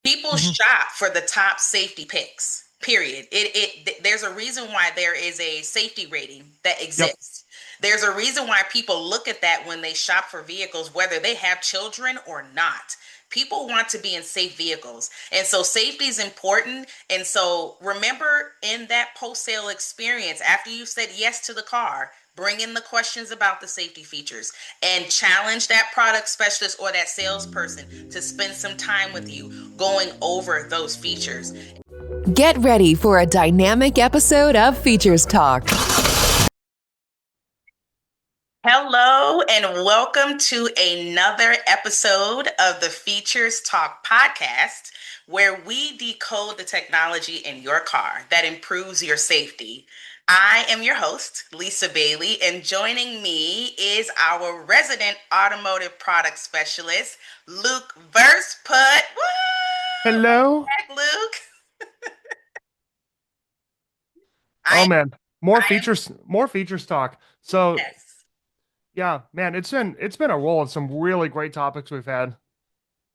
People Mhm. shop for the top safety picks. Period. There's a reason why there is a safety rating that Yep. exists. There's a reason why people look at that when they shop for vehicles, whether they have children or not. People want to be in safe vehicles. And so safety is important. And so remember, in that post sale experience, after you said yes to the car, bring in the questions about the safety features and challenge that product specialist or that salesperson to spend some time with you going over those features. Get ready for a dynamic episode of Features Talk. Hello, and welcome to another episode of the Features Talk Podcast, where we decode the technology in your car that improves your safety. I am your host, Lisa Bailey, and joining me is our resident automotive product specialist, Luke Versput. Woo! Hello. Welcome back, Luke. Oh I, man, I am, more features talk. So yes. yeah, man, it's been a roll of some really great topics we've had.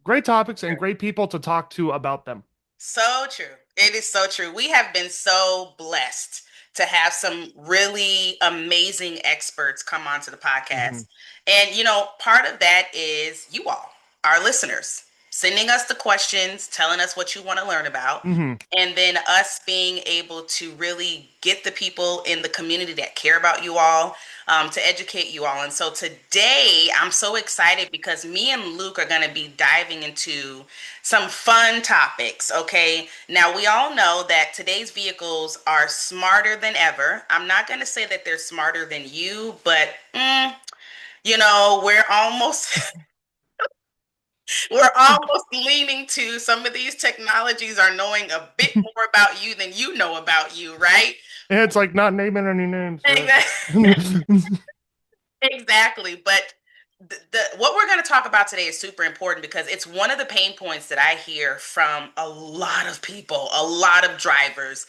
Great topics and great people to talk to about them. So true. It is so true. We have been so blessed to have some really amazing experts come onto the Hmm. podcast. And, part of that is you all, our listeners, sending us the questions, telling us what you want to learn about, Hmm. and then us being able to really get the people in the community that care about you all, to educate you all. And so today I'm so excited because me and Luke are going to be diving into some fun topics. Okay. Now, we all know that today's vehicles are smarter than ever. I'm not going to say that they're smarter than you, but we're almost we're almost leaning to some of these technologies are knowing a bit more about you than you know about you, right? It's like not naming any names. Exactly. But what we're going to talk about today is super important because it's one of the pain points that I hear from a lot of people, a lot of drivers,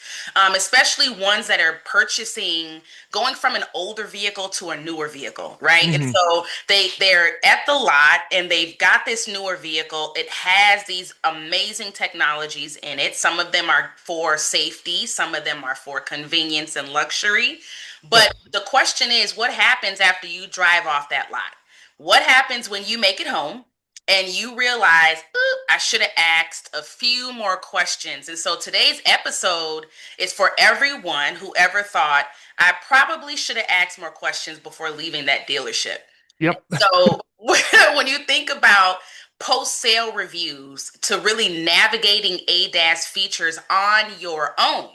especially ones that are purchasing, going from an older vehicle to a newer vehicle, right? And Hmm. so they're at the lot and they've got this newer vehicle. It has these amazing technologies in it. Some of them are for safety, some of them are for convenience and luxury. Yep. But the question is, what happens after you drive off that lot? What happens when you make it home and you realize, "Oop, I should have asked a few more questions?" And so today's episode is for everyone who ever thought, I probably should have asked more questions before leaving that dealership. Yep. So when you think about post sale reviews to really navigating ADAS features on your own,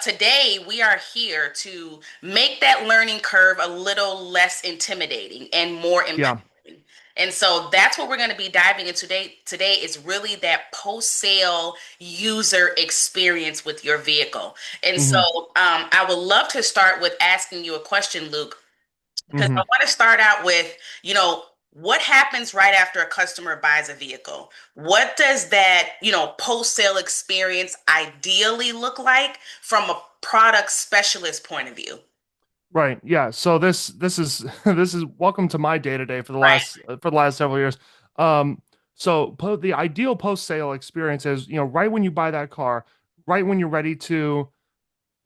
today we are here to make that learning curve a little less intimidating and more Yeah. empowering. And so that's what we're going to be diving into today. Today is really that post sale user experience with your vehicle. And so Hmm. I would love to start with asking you a question, Luke, because I Hmm. want to start out with, what happens right after a customer buys a vehicle? What does that, post sale experience ideally look like from a product specialist point of view? Right. Yeah. So this is this is welcome to my day to day Right. for the last several years. Um, the ideal post sale experience is, right when you buy that car, right when you're ready to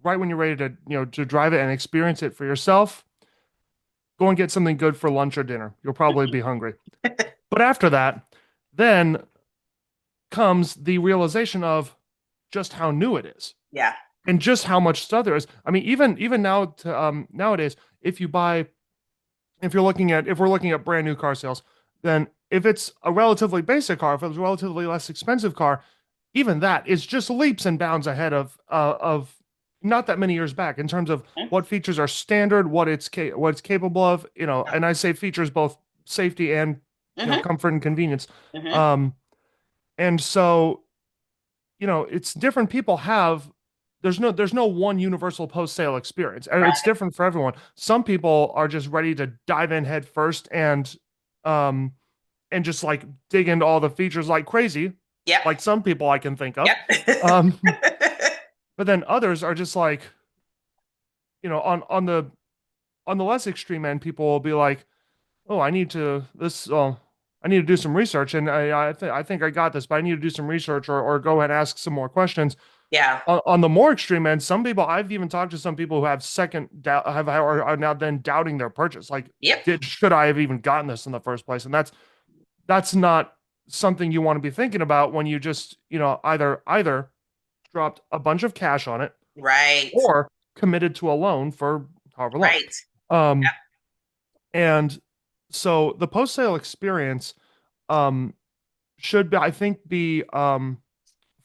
right when you're ready to, to drive it and experience it for yourself, go and get something good for lunch or dinner. You'll probably be hungry. But after that, then comes the realization of just how new it is Yeah. and just how much stuff there is. I mean, even now nowadays, if we're looking at brand new car sales, then if it's a relatively basic car, if it's a relatively less expensive car, even that is just leaps and bounds ahead of not that many years back in terms of what features are standard, what it's capable of, and I say features both safety and Mm-hmm. comfort and convenience. Mm-hmm. Um, and so it's different people have there's no one universal post sale experience. It's Right. different for everyone. Some people are just ready to dive in head first um and just like dig into all the features like crazy, Yep. like some people I can think of. Yep. um but then others are just like, on the less extreme end, people will be like, oh, I need to this I need to do some research, and I think I got this, but I need to do some research or go ahead and ask some more questions. Yeah. On the more extreme end, some people I've even talked to some people who have second doubt have are now then doubting their purchase. Like, Yep. should I have even gotten this in the first place? And that's not something you want to be thinking about when you just, either dropped a bunch of cash on it Right. or committed to a loan for however long. Right. Um, and so the post sale experience um, should be, I think, be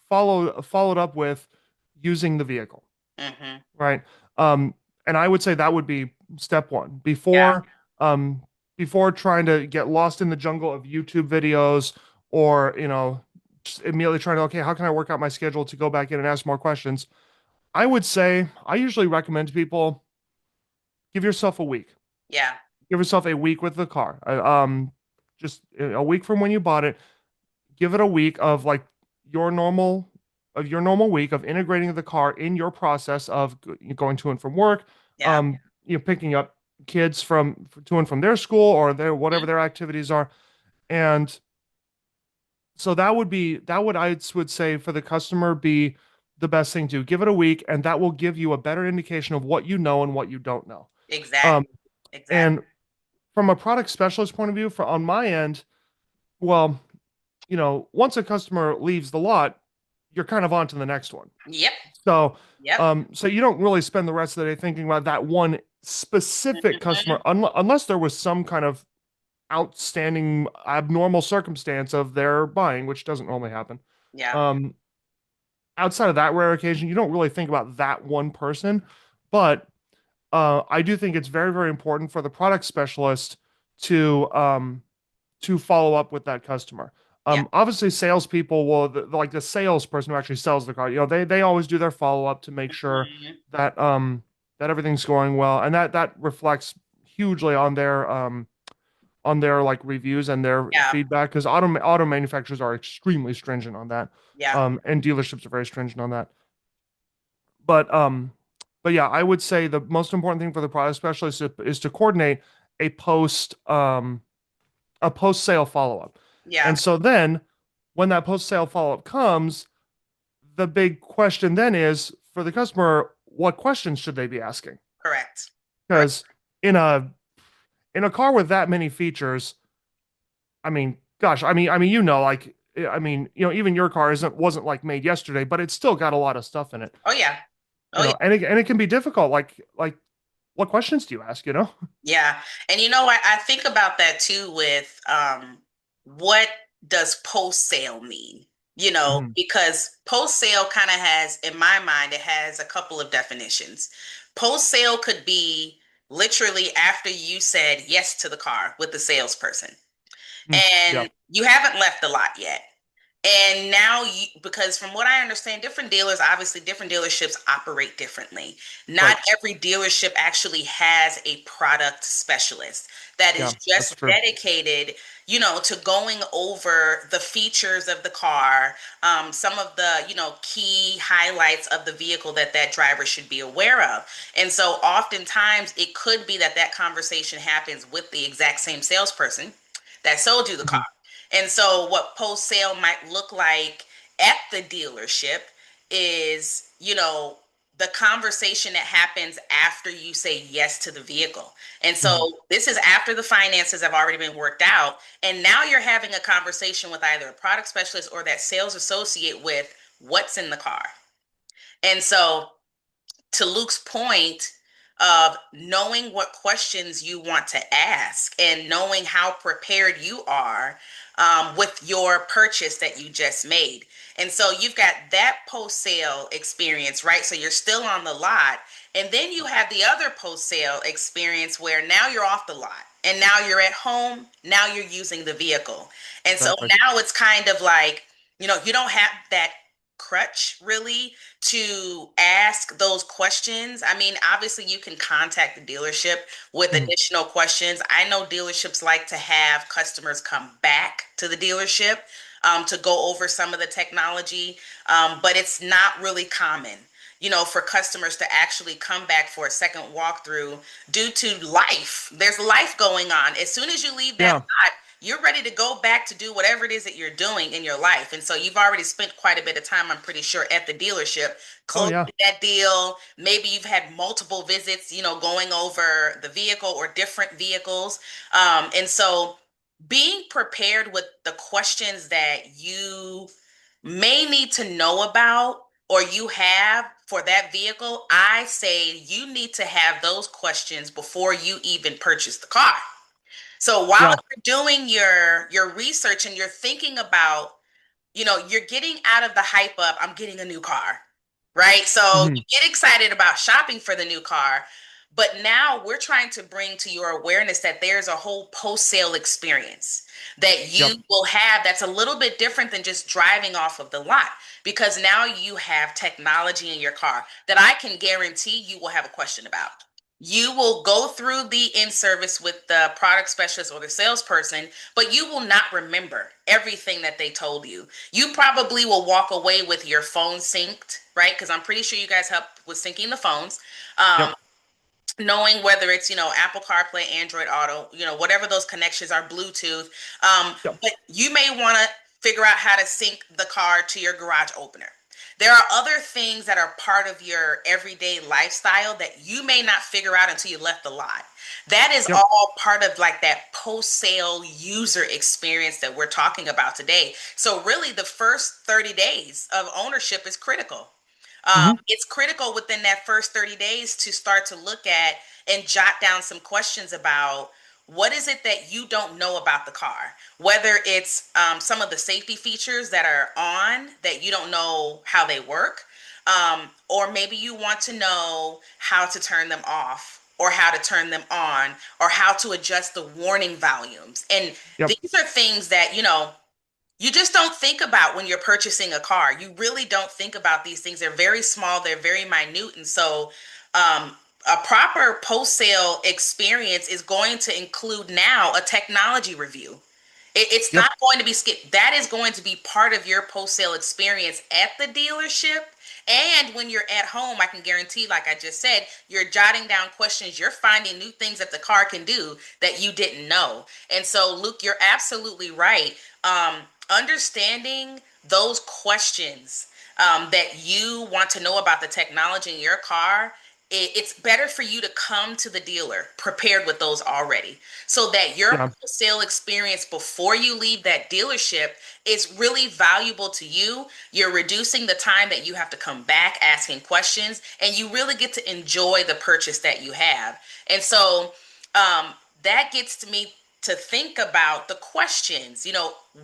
followed up with using the vehicle, Mm-hmm. right? And I would say that would be step one Yeah. before trying to get lost in the jungle of YouTube videos or just immediately trying to, okay, how can I work out my schedule to go back in and ask more questions? I would say I usually recommend to people give yourself a week. Yeah. Give yourself a week with the car. Just a week from when you bought it. Give it a week of like your normal your normal week of integrating the car in your process of going to and from work, Yeah. picking up kids from to and from their school or their whatever their activities are. And so that would I would say for the customer be the best thing to give it a week, and that will give you a better indication of what you know and what you don't know. Exactly. Um, Exactly. and from a product specialist point of view, for on my end, well, once a customer leaves the lot, you're kind of on to the next one. Yep. So, Yep. so you don't really spend the rest of the day thinking about that one specific Mm-hmm. customer, unless there was some kind of outstanding abnormal circumstance of their buying, which doesn't normally happen. Yeah. Um, outside of that rare occasion, you don't really think about that one person. But I do think it's very, very important for the product specialist to follow up with that customer. Yeah. Obviously, salespeople will like the salesperson who actually sells the car. They always do their follow up to make sure Mm-hmm. that that everything's going well, and that reflects hugely on their like reviews and their Yeah. feedback because auto manufacturers are extremely stringent on that, Yeah. and dealerships are very stringent on that. But but yeah, I would say the most important thing for the product specialist is to coordinate a post sale follow up. Yeah. And so then when that post sale follow up comes, the big question then is for the customer, what questions should they be asking? Correct. Correct. Because in a car with that many features, I mean, gosh, like even your car wasn't like made yesterday, but it's still got a lot of stuff in it. Oh yeah. Oh yeah. And it can be difficult. Like what questions do you ask, Yeah. And I think about that too with what does post sale mean? Mhm. Because post sale kind of has, in my mind, it has a couple of definitions. Post sale could be literally after you said yes to the car with the salesperson Yeah, and you haven't left the lot yet. And now because from what I understand, different dealers, obviously different dealerships operate differently. Not right. every dealership actually has a product specialist that Yeah, is that's just true. dedicated, to going over the features of the car, some of the, key highlights of the vehicle that driver should be aware of. And so oftentimes it could be that conversation happens with the exact same salesperson that sold you the car. Mhm. And so, what post sale might look like at the dealership is, the conversation that happens after you say yes to the vehicle. And Mhm. so, this is after the finances have already been worked out. And now you're having a conversation with either a product specialist or that sales associate with what's in the car. And so, to Luke's point of knowing what questions you want to ask and knowing how prepared you are with your purchase that you just made. And so you've got that post sale experience, right? So you're still on the lot. And then you have the other post sale experience where now you're off the lot and now you're at home. Now you're using the vehicle. And so Exactly. now it's kind of like, you don't have that crutch really to ask those questions. I mean, obviously, you can contact the dealership with Mhm. additional questions. I know dealerships like to have customers come back to the dealership to go over some of the technology, but it's not really common. For customers to actually come back for a second walkthrough due to life. There's life going on. As soon as you leave that Yeah. lot, you're ready to go back to do whatever it is that you're doing in your life. And so you've already spent quite a bit of time, I'm pretty sure, at the dealership Oh closing yeah. that deal. Maybe you've had multiple visits, going over the vehicle or different vehicles. And so being prepared with the questions that you may need to know about or you have for that vehicle, I say you need to have those questions before you even purchase the car. So while Yeah. you're doing your research and you're thinking about, you're getting out of the hype of I'm getting a new car, right? So Hmm. you get excited about shopping for the new car, but now we're trying to bring to your awareness that there's a whole post-sale experience that you Yep. will have that's a little bit different than just driving off of the lot, because now you have technology in your car that I can guarantee you will have a question about. You will go through the in service with the product specialist or the salesperson, but you will not remember everything that they told you. You probably will walk away with your phone synced, right? Because I'm pretty sure you guys help with syncing the phones. Um, Yep. Knowing whether it's Apple CarPlay, Android Auto, whatever those connections are, Bluetooth. Yep. But you may want to figure out how to sync the car to your garage opener. There are other things that are part of your everyday lifestyle that you may not figure out until you left the lot. That is Yep. all part of like that post-sale user experience that we're talking about today. So really the first 30 days of ownership is critical. Hmm. It's critical within that first 30 days to start to look at and jot down some questions about what is it that you don't know about the car, whether it's some of the safety features that are on that you don't know how they work, or maybe you want to know how to turn them off or how to turn them on or how to adjust the warning volumes. And Yep. these are things that you just don't think about when you're purchasing a car. You really don't think about these things. They're very small, they're very minute. And so, a proper post sale experience is going to include now a technology review. It's Yep. not going to be skipped. That is going to be part of your post sale experience at the dealership. And when you're at home, I can guarantee, like I just said, you're jotting down questions, you're finding new things that the car can do that you didn't know. And so, Luke, you're absolutely right. Understanding those questions that you want to know about the technology in your car, it's better for you to come to the dealer prepared with those already so that your Yeah. sale experience before you leave that dealership is really valuable to you. You're reducing the time that you have to come back asking questions, and you really get to enjoy the purchase that you have. And so, that gets to me to think about the questions.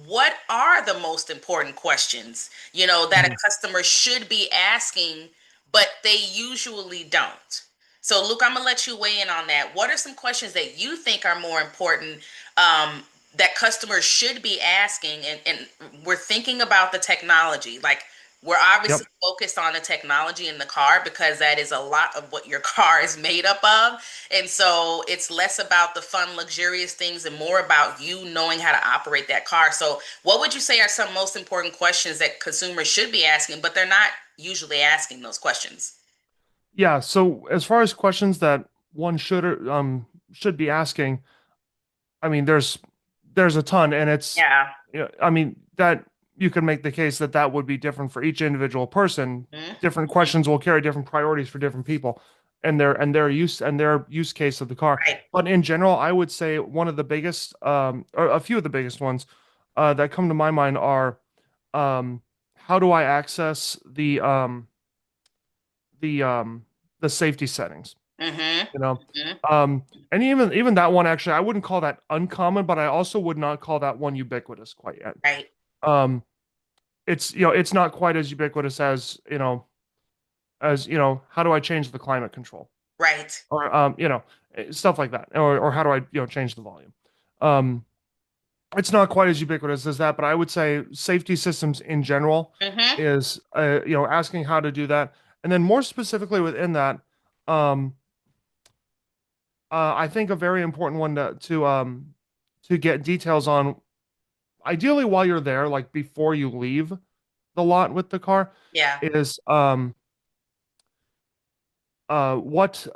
What are the most important questions, that a Mhm. customer should be asking, but they usually don't? So, Luke, I'm going to let you weigh in on that. What are some questions that you think are more important, that customers should be asking? And we're thinking about the technology. Like, we're Yep. obviously focused on the technology in the car because that is a lot of what your car is made up of. And so it's less about the fun, luxurious things and more about you knowing how to operate that car. So, what would you say are some most important questions that consumers should be asking, but they're not usually asking those questions? Yeah. So as far as questions that one should be asking, I mean, there's a ton, and it's, Yeah. I mean, that you can make the case that that would be different for each individual person. Mhm. Different questions will carry different priorities for different people, and their use case of the car. Right. But in general, I would say one of the biggest, or a few of the biggest ones, that come to my mind are, um, how do I access the um, the safety settings? Mm-hmm. You know, Hmm. um, and even that one, actually, I wouldn't call that uncommon, but I also would not call that one ubiquitous quite yet. Right. um it's, it's not quite as ubiquitous as, how do I change the climate control, Right. or stuff like that, or how do I, change the volume. um it's not quite as ubiquitous as that, but I would say safety systems in general Mm-hmm. is, asking how to do that. And then more specifically within that, um I think a very important one to get details on, ideally while you're there, like before you leave the lot with the car, Yeah. is, what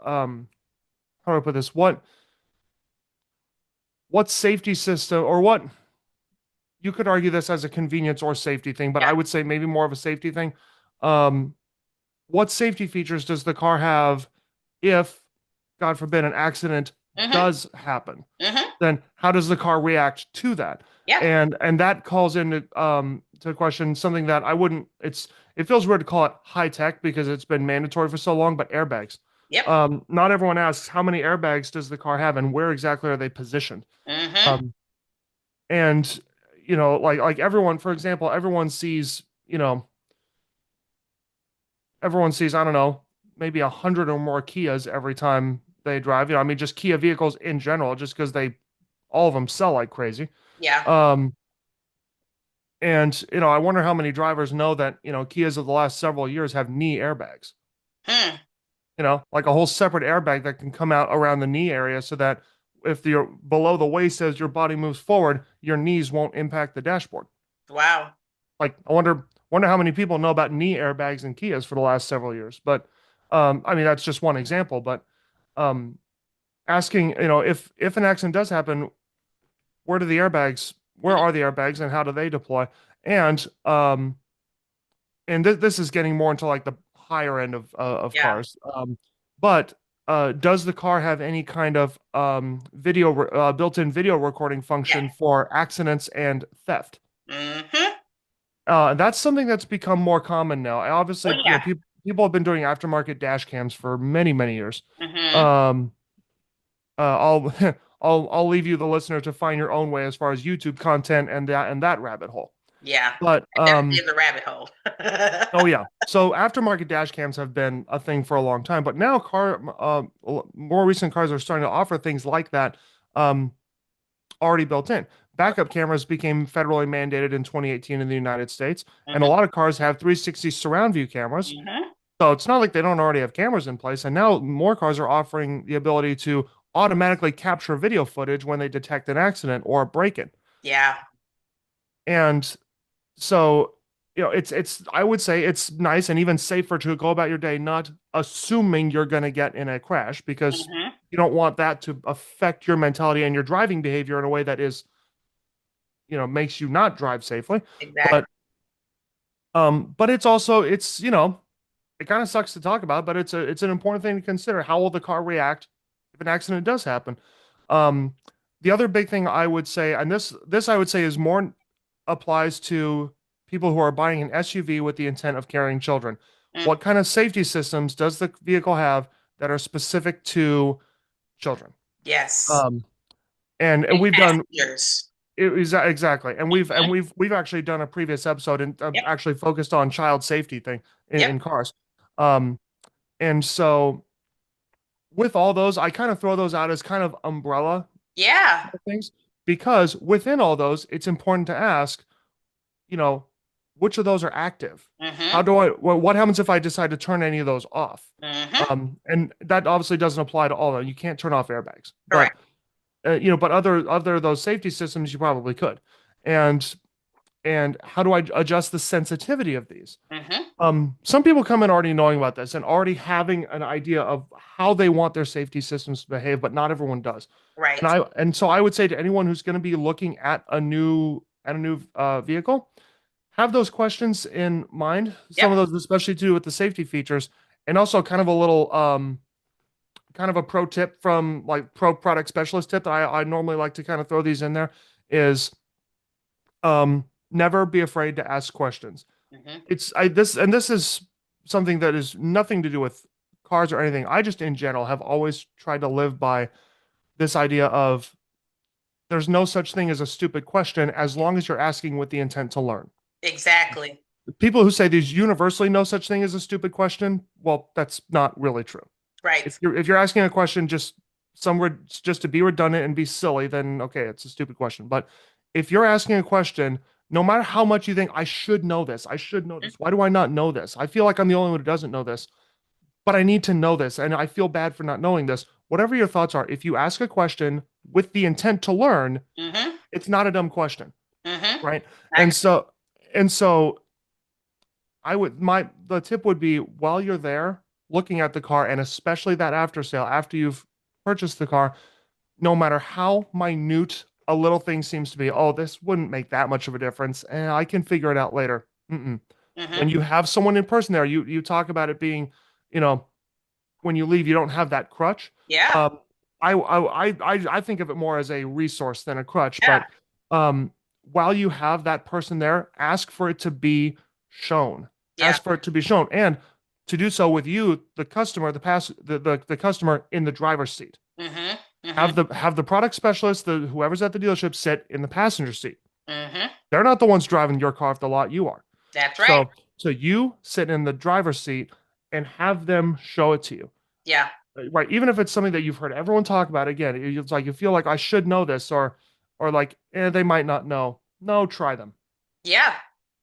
how do I put this? what safety system, or what, you could argue this as a convenience or safety thing, but Yeah. I would say maybe more of a safety thing. Um, what safety features does the car have if, God forbid, an accident Mm-hmm. does happen? Mm-hmm. Then how does the car react to that? Yeah. And that calls into to question something that I wouldn't. It feels weird to call it high tech because it's been mandatory for so long, but airbags. Yep. Not everyone asks how many airbags does the car have and where exactly are they positioned. Mm-hmm. Um, and like everyone, for example, everyone sees, I don't know, maybe 100 or more Kias every time they drive. I mean, just Kia vehicles in general, just because all of them sell like crazy. Yeah. Um, and I wonder how many drivers know that Kias of the last several years have knee airbags. Hmm. Like a whole separate airbag that can come out around the knee area, so that if you're below the waist as your body moves forward, your knees won't impact the dashboard. Wow. Like I wonder how many people know about knee airbags in Kias for the last several years. But I mean that's just one example. But um, asking, if an accident does happen, where Mhm. are the airbags and how do they deploy? And this is getting more into like the higher end of Yeah. cars. But does the car have any kind of built-in video recording Yeah. function for accidents and theft? Mm-hmm. That's something that's become more common now. I Oh obviously, yeah. people have been doing aftermarket dash cams for many, many years. Mm-hmm. Um, I'll I'll leave you, the listener, to find your own way as far as YouTube content and that rabbit hole. Yeah. But It definitely is a rabbit hole. oh yeah, so aftermarket dash cams have been a thing for a long time, but now more recent cars are starting to offer things like that. Um, already built in. Backup cameras became federally mandated in 2018 in the United States, and a Mm-hmm. lot of cars have 360 surround view cameras. Mm-hmm. So it's not like they don't already have cameras in place. And now more cars are offering the ability to automatically capture video footage when they detect an accident or a break-in. Yeah. And so, it's I would say it's nice and even safer to go about your day not assuming you're going to get in a crash, because Mm-hmm. you don't want that to affect your mentality and your driving behavior in a way that is makes you not drive safely. Exactly. But it's also, it kind of sucks to talk about, but it's an important thing to consider. How will the car react if an accident does happen? Um, the other big thing I would say, and this I would say is more applies to people who are buying an SUV with the intent of carrying children. Mm. What kind of safety systems does the vehicle have that are specific to children? Yes. Um, and And we've done passengers. it is exactly, and we've and Mhm. we've actually done a previous episode and Yep. actually focused on child safety thing Yep. in cars. Um, and so with all those, I kind of throw those out as kind of umbrella Yeah. things, because within all those, it's important to ask, you know, which of those are active? Mm-hmm. What happens if I decide to turn any of those off? Mm-hmm. And that obviously doesn't apply to all of them. You can't turn off airbags, but Correct. but other those safety systems you probably could. And how do I adjust the sensitivity of these? Mm-hmm. Some people come in already knowing about this and already having an idea of how they want their safety systems to behave, but not everyone does. Right. And so I would say to anyone who's going to be looking at a new vehicle, have those questions in mind. Some Yep. of those, especially to do with the safety features, and also kind of a little kind of a pro tip from like pro product specialist tip that I normally like to kind of throw these in there is never be afraid to ask questions. Mm-hmm. This is something that is nothing to do with cars or anything. I just in general have always tried to live by this idea of there's no such thing as a stupid question as long as you're asking with the intent to learn. Exactly. People who say there's universally no such thing as a stupid question, well, that's not really true. If Right. you're asking a question just to be redundant and be silly, then okay, it's a stupid question. But if you're asking a question, no matter how much you think I should know this. Why do I not know this? I feel like I'm the only one who doesn't know this, but I need to know this, and I feel bad for not knowing this. Whatever your thoughts are, if you ask a question with the intent to learn, Mm-hmm. it's not a dumb question, Mm-hmm. right? I And so and so the tip would be, while you're there looking at the car, and especially that after sale, after you've purchased the car, no matter how minute a little thing seems to be, oh, this wouldn't make that much of a difference, and I can figure it out later. Mm-mm. When Mm-hmm. you have someone in person there, you talk about it being, you know, when you leave, you don't have that crutch. Yeah. Um, I think of it more as a resource than a crutch. Yeah. But while you have that person there, ask for it to be shown. Yeah. Ask for it to be shown, and to do so with you, the customer, the customer in the driver's seat. Mm-hmm. Mm-hmm. Have the product specialist, the whoever's at the dealership, sit in the passenger seat. Mm-hmm. They're not the ones driving your car off the lot. You are. That's right. So you sit in the driver's seat and have them show it to you. Yeah. Right. Even if it's something that you've heard everyone talk about, again, it's like you feel like I should know this, or like they might not know. No, try them. Yeah.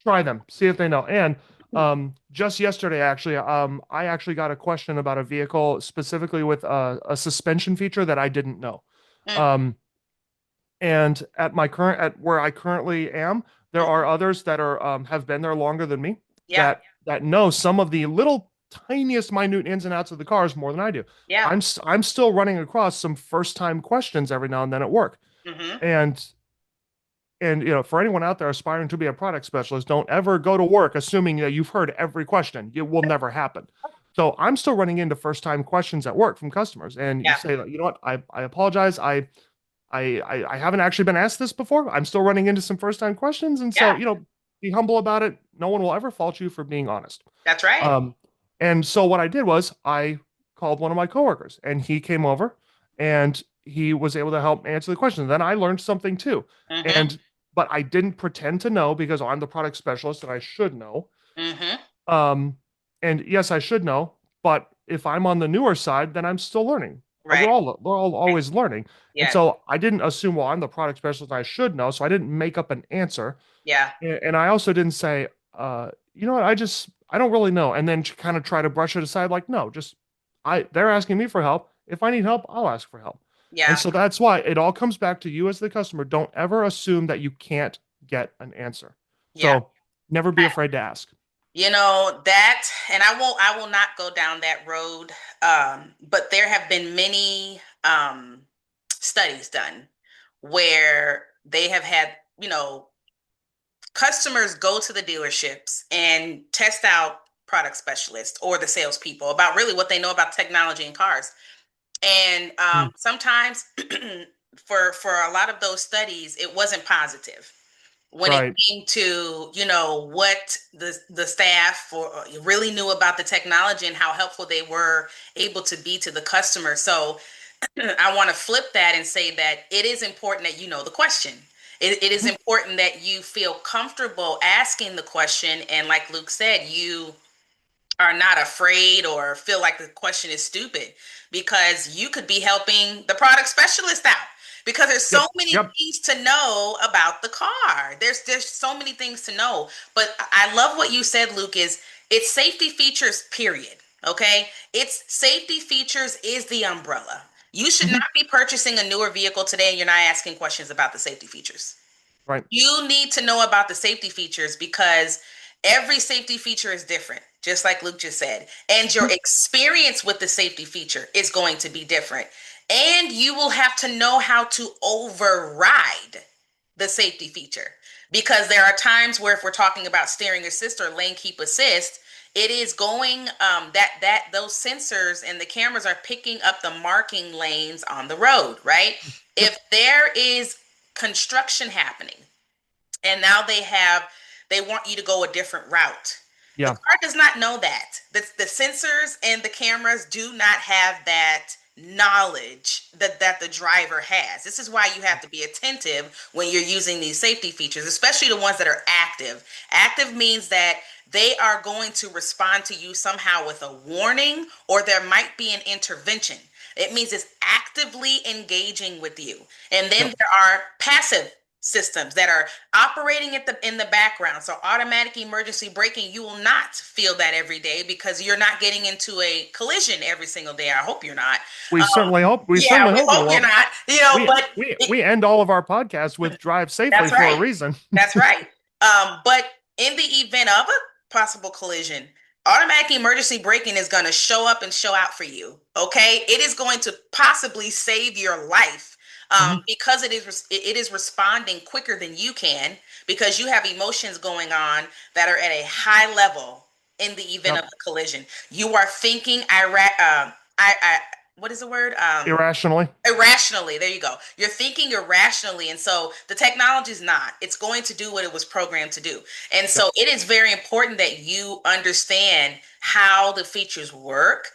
Try them. See if they know. And just yesterday, actually, I actually got a question about a vehicle specifically with a suspension feature that I didn't know. Mm-hmm. And at where I currently am, there are others that are have been there longer than me Yeah. that know some of the little tiniest minute ins and outs of the cars more than I do. Yeah. I'm still running across some first time questions every now and then at work. Mm-hmm. And for anyone out there aspiring to be a product specialist, don't ever go to work assuming that you've heard every question. It will never happen. So I'm still running into first time questions at work from customers, and you Yeah. say, you know what, I apologize. I haven't actually been asked this before. I'm still running into some first time questions. And so, Yeah. be humble about it. No one will ever fault you for being honest. That's right. And so what I did was I called one of my coworkers and he came over and he was able to help answer the question. Then I learned something too. Mm-hmm. But I didn't pretend to know because I'm the product specialist and I should know. Mm-hmm. And yes, I should know, but if I'm on the newer side, then I'm still learning. Right. We're all always learning. And Yeah. so I didn't assume, well, I'm the product specialist, I should know. So I didn't make up an answer. Yeah. And I also didn't say, you know what, I don't really know. And then kind of try to brush it aside, like, no, they're asking me for help. If I need help, I'll ask for help. Yeah. And so that's why it all comes back to you as the customer. Don't ever assume that you can't get an answer. Yeah. So never be afraid to ask. That, and I will not go down that road. But there have been many studies done where they have had, customers go to the dealerships and test out product specialists or the salespeople about really what they know about technology in cars. And sometimes for a lot of those studies, it wasn't positive when Right. it came to, what the staff really knew about the technology and how helpful they were able to be to the customer. So I want to flip that and say that it is important that you know the question. It is important that you feel comfortable asking the question. And like Luke said, you are not afraid or feel like the question is stupid, because you could be helping the product specialist out, because there's so many things to know about the car. There's so many things to know. But I love what you said, Luke, is it's safety features, period. Okay. It's safety features is the umbrella. You should not be purchasing a newer vehicle today and you're not asking questions about the safety features. Right. You need to know about the safety features because every safety feature is different, just like Luke just said. And your experience with the safety feature is going to be different. And you will have to know how to override the safety feature, because there are times where if we're talking about steering assist or lane keep assist, it is going that those sensors and the cameras are picking up the marking lanes on the road, right? If there is construction happening and now they want you to go a different route. Yeah. The car does not know that. The sensors and the cameras do not have that knowledge that the driver has. This is why you have to be attentive when you're using these safety features, especially the ones that are active. Active means that they are going to respond to you somehow with a warning, or there might be an intervention. It means it's actively engaging with you. And then there are passive systems that are operating in the background. So automatic emergency braking, you will not feel that every day because you're not getting into a collision every single day. I hope you're not. We certainly hope. We certainly hope you're not. We end all of our podcasts with drive safely for a reason. That's right. But in the event of a possible collision, automatic emergency braking is going to show up and show out for you. Okay, it is going to possibly save your life. Mhm. because it is responding quicker than you can, because you have emotions going on that are at a high level in the event Yep. of a collision. You are thinking I what is the word? Irrationally. Irrationally. There you go. You're thinking irrationally, and so the technology is not. It's going to do what it was programmed to do. And Yep. so it is very important that you understand how the features work.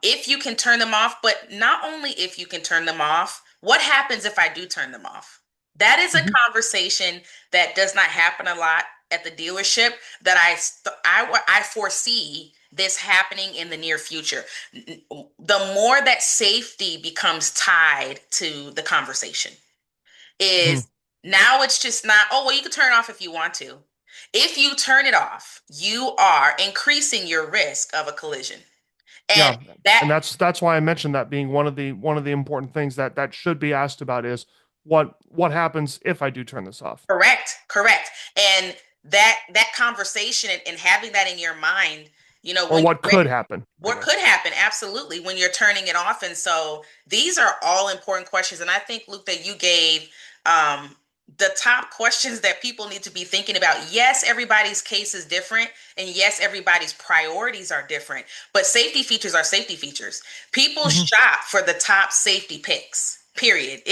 If you can turn them off, but not only if you can turn them off, what happens if I do turn them off? That is a Mhm. conversation that does not happen a lot at the dealership, that I foresee this happening in the near future. The more that safety becomes tied to the conversation Mhm. is, now it's just not, oh, well, you can turn it off if you want to. If you turn it off, you are increasing your risk of a collision. And Yeah, that and that's why I mentioned that being one of the important things that should be asked about is what happens if I do turn this off, Correct, correct. And that conversation, and having that in your mind, or when what you're ready, could happen, I what guess. could happen, absolutely, when you're turning it off. And so these are all important questions. And I think, Luke, that you gave um, the top questions that people need to be thinking about. Yes, everybody's case is different, and yes, everybody's priorities are different, but safety features are safety features. People Mhm. shop for the top safety picks. Period.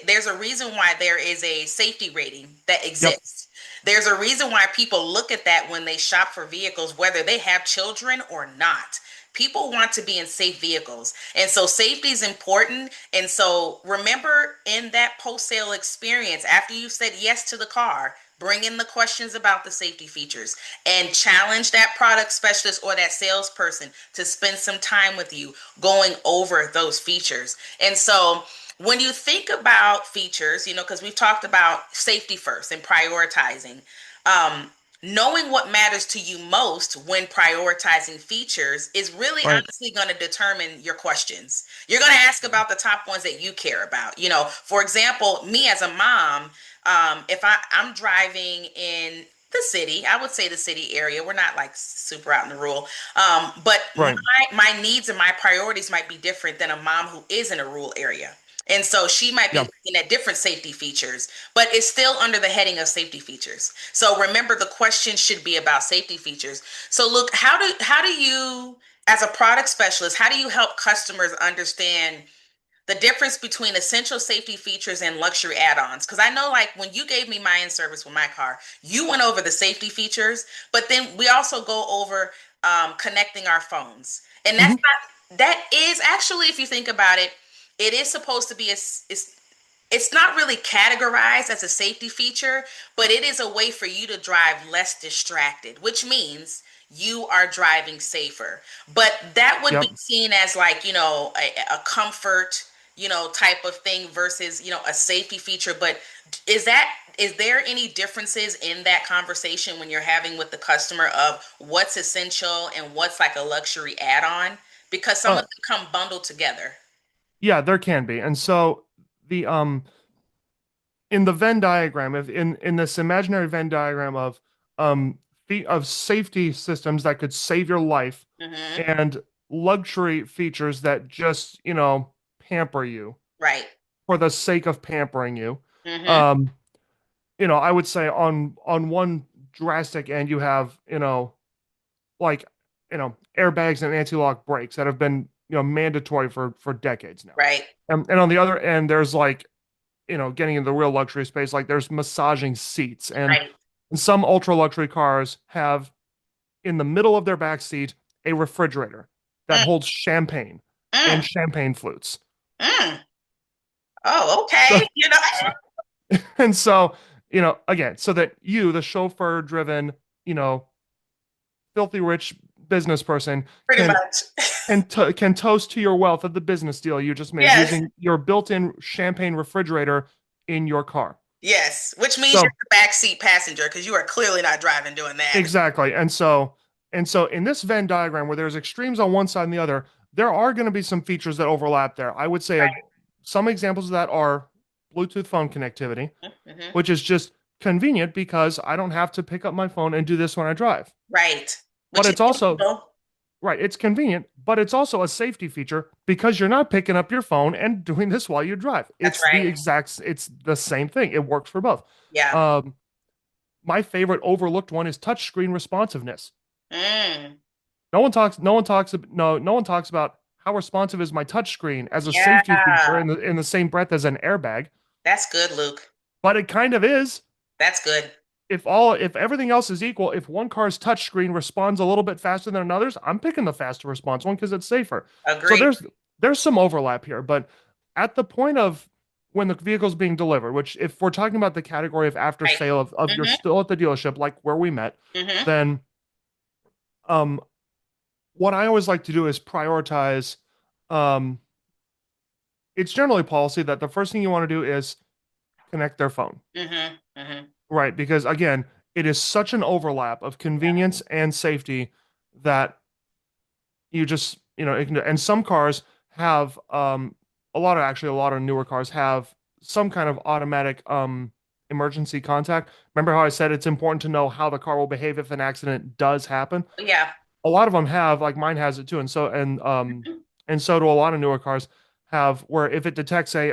There's a reason why there is a safety rating that Yep. exists. There's a reason why people look at that when they shop for vehicles, whether they have children or not. People want to be in safe vehicles. And so safety is important. And so remember, in that post sale experience, after you've said yes to the car, bring in the questions about the safety features and challenge that product specialist or that salesperson to spend some time with you going over those features. And so when you think about features, because we've talked about safety first and prioritizing, um, knowing what matters to you most when prioritizing features is really Right. honestly going to determine your questions. You're going to ask about the top ones that you care about. For example, me as a mom, if I'm driving in the city, I would say the city area. We're not like super out in the rural, but Right. my needs and my priorities might be different than a mom who is in a rural area. And so she might be Yeah. looking at different safety features, but it's still under the heading of safety features. So remember, the question should be about safety features. So look, how do you, as a product specialist, how do you help customers understand the difference between essential safety features and luxury add-ons? Because I know, like, when you gave me my in-service with my car, you went over the safety features, but then we also go over connecting our phones. And Mhm. that is actually, if you think about it, it is supposed to be it's not really categorized as a safety feature, but it is a way for you to drive less distracted, which means you are driving safer. But that would be Yep. seen as, like, a comfort, type of thing versus, a safety feature. But is there any differences in that conversation when you're having with the customer of what's essential and what's like a luxury add-on? Because some Uh, of them come bundled together. yeah, there can be. And so the in the Venn diagram, if in this imaginary Venn diagram of um of safety systems that could save your life Hmm. and luxury features that just, pamper you Right. for the sake of pampering you. Hmm. Um, I would say on one drastic end you have, like, airbags and anti-lock brakes that have been, mandatory for decades now. Right. And on the other end, there's like, getting into the real luxury space, like there's massaging seats, Right. and some ultra luxury cars have in the middle of their back seat a refrigerator that Mm, holds champagne and mm, champagne flutes. mm. Oh, So, okay. and so, again, so that you, the chauffeur driven, you know, filthy rich business person Pretty can much. can toast to your wealth of the business deal you just made Yes. using your built-in champagne refrigerator in your car. Yes. Which means you're So the backseat passenger, because you are clearly not driving doing that. exactly. And so in this Venn diagram where there's extremes on one side and the other, there are going to be some features that overlap there. I would say some examples of that are Bluetooth phone connectivity, Right. Hmm. which is just convenient because I don't have to pick up my phone and do this when I drive. Right. But Which is it's also illegal. right, it's convenient, but it's also a safety feature because you're not picking up your phone and doing this while you drive. That's It's the same thing. It works for both. yeah. Um, my favorite overlooked one is touchscreen responsiveness. Mm, No one talks about how responsive is my touchscreen as a safety feature yeah. in the same breath as an airbag, That's good, Luke. but it kind of is. That's good. If everything else is equal, if one car's touchscreen responds a little bit faster than another's, I'm picking the faster response one because it's safer. So Agree. there's some overlap here, but at the point of when the vehicle's being delivered, which if we're talking about the category of after Right. sale of you're Mm-hmm. still at the dealership, like where we met, Mm-hmm. then um what I always like to do is prioritize um it's generally policy that the first thing you want to do is connect their phone. Mm-hmm. Mm-hmm. Right, because again, it is such an overlap of convenience and safety that you just, it can, and some cars have a lot of newer cars have some kind of automatic emergency contact. Remember how I said it's important to know how the car will behave if an accident does happen? Yeah. A lot of them have, like mine has it too, and so do a lot of newer cars have where if it detects a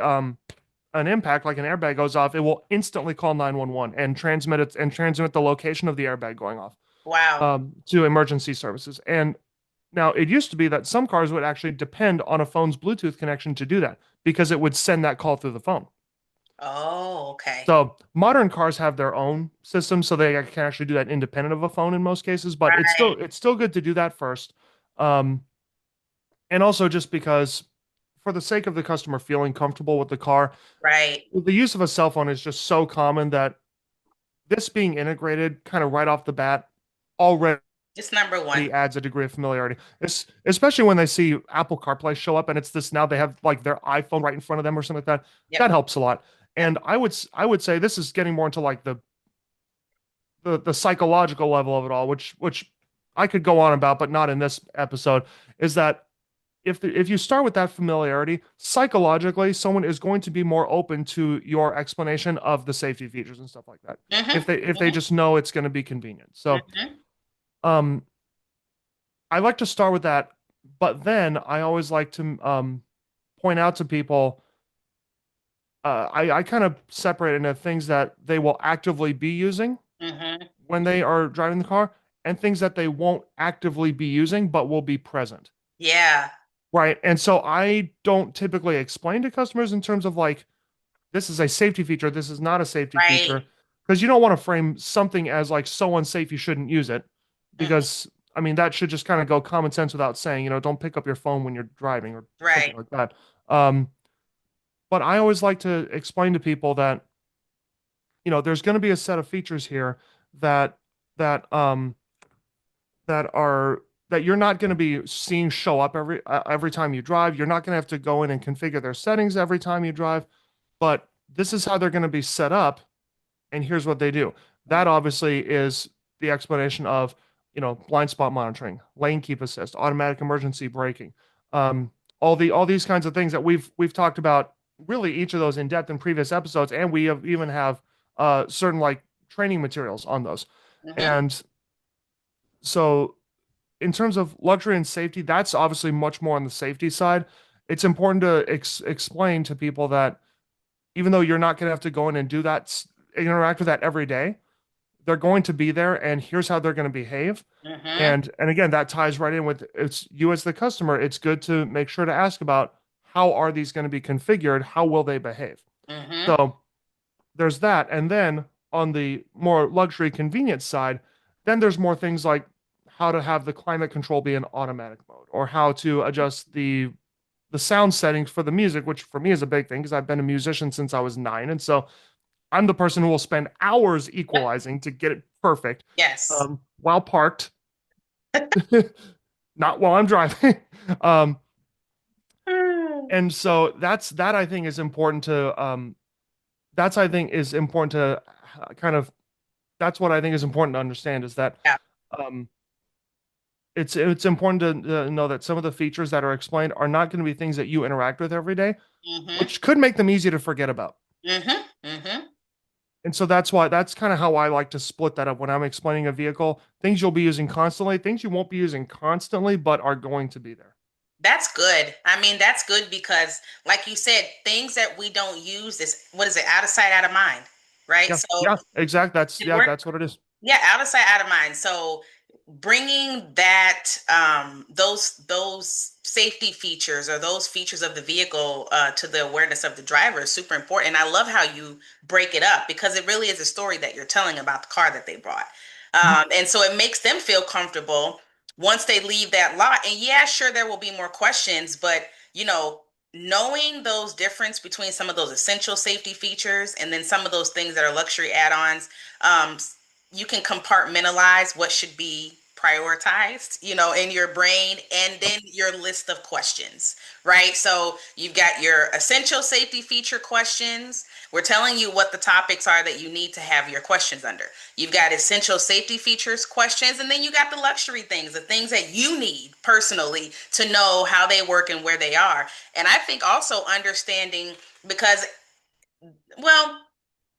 an impact, like an airbag goes off, it will instantly call 911 and transmit the location of the airbag going off Wow. to emergency services. And now it used to be that some cars would actually depend on a phone's Bluetooth connection to do that because it would send that call through the phone. Oh, okay. So modern cars have their own system, so they can actually do that independent of a phone in most cases. But Right. it's still good to do that first, um, and also just because for the sake of the customer feeling comfortable with the car, Right. the use of a cell phone is just so common that this being integrated kind of right off the bat already It's number one. adds a degree of familiarity. Especially when they see Apple CarPlay show up and it's this now they have like their iPhone right in front of them or something like that. Yep. That helps a lot. Yep. And I would say this is getting more into like the psychological level of it all, which I could go on about, but not in this episode, is that if you start with that familiarity, psychologically, someone is going to be more open to your explanation of the safety features and stuff like that. Mm-hmm. If they Mm-hmm. just know it's going to be convenient. So Mm-hmm. um I like to start with that, but then I always like to point out to people I kind of separate into things that they will actively be using Mm-hmm. when they are driving the car and things that they won't actively be using but will be present. Yeah. Right. And so I don't typically explain to customers in terms of like, this is a safety feature, this is not a safety Right. feature, because you don't want to frame something as like so unsafe you shouldn't use it. Mm-hmm. Because I mean, that should just kind of go common sense without saying, don't pick up your phone when you're driving or something Right. like that. Um, but I always like to explain to people that, there's going to be a set of features here that that um that are that you're not going to be seeing show up every time you drive. You're not going to have to go in and configure their settings every time you drive, but this is how they're going to be set up, and here's what they do. That obviously is the explanation of, blind spot monitoring, lane keep assist, automatic emergency braking, um, all these kinds of things that we've talked about really each of those in depth in previous episodes, and we have even have certain like training materials on those. Mm-hmm. And so in terms of luxury and safety, that's obviously much more on the safety side. It's important to explain to people that even though you're not going to have to go in and do that, interact with that every day, they're going to be there, and here's how they're going to behave. Mm-hmm. And again, that ties right in with it's you as the customer. It's good to make sure to ask about how are these going to be configured? How will they behave? Mm-hmm. So there's that. And then on the more luxury convenience side, then there's more things like how to have the climate control be in automatic mode or how to adjust the sound settings for the music, which for me is a big thing because I've been a musician since I was 9. And so I'm the person who will spend hours Yep. equalizing to get it perfect Yes. while parked, not while I'm driving. um, and so that I think is important to I think is important to kind of that's what I think is important to understand is that Yeah. um, it's important to know that some of the features that are explained are not going to be things that you interact with every day, Mm-hmm. which could make them easy to forget about. Mm-hmm. Mm-hmm. And so that's kind of how I like to split that up when I'm explaining a vehicle. Things you'll be using constantly, things you won't be using constantly, but are going to be there. That's good. I mean, that's good because, like you said, things that we don't use is what is it? Out of sight, out of mind, right? Yeah, So yeah, exact. if we're That's what it is. yeah, out of sight, out of mind. So bringing that those safety features or those features of the vehicle to the awareness of the driver is super important. And I love how you break it up because it really is a story that you're telling about the car that they brought. Mhm. And so it makes them feel comfortable once they leave that lot. And yeah, sure, there will be more questions, but you know, knowing those difference between some of those essential safety features and then some of those things that are luxury add-ons, um, you can compartmentalize what should be prioritized, you know, in your brain and then your list of questions, right? So you've got your essential safety feature questions. We're telling you what the topics are that you need to have your questions under. You've got essential safety features questions, and then you got the luxury things, the things that you need personally to know how they work and where they are. And I think also understanding because, well,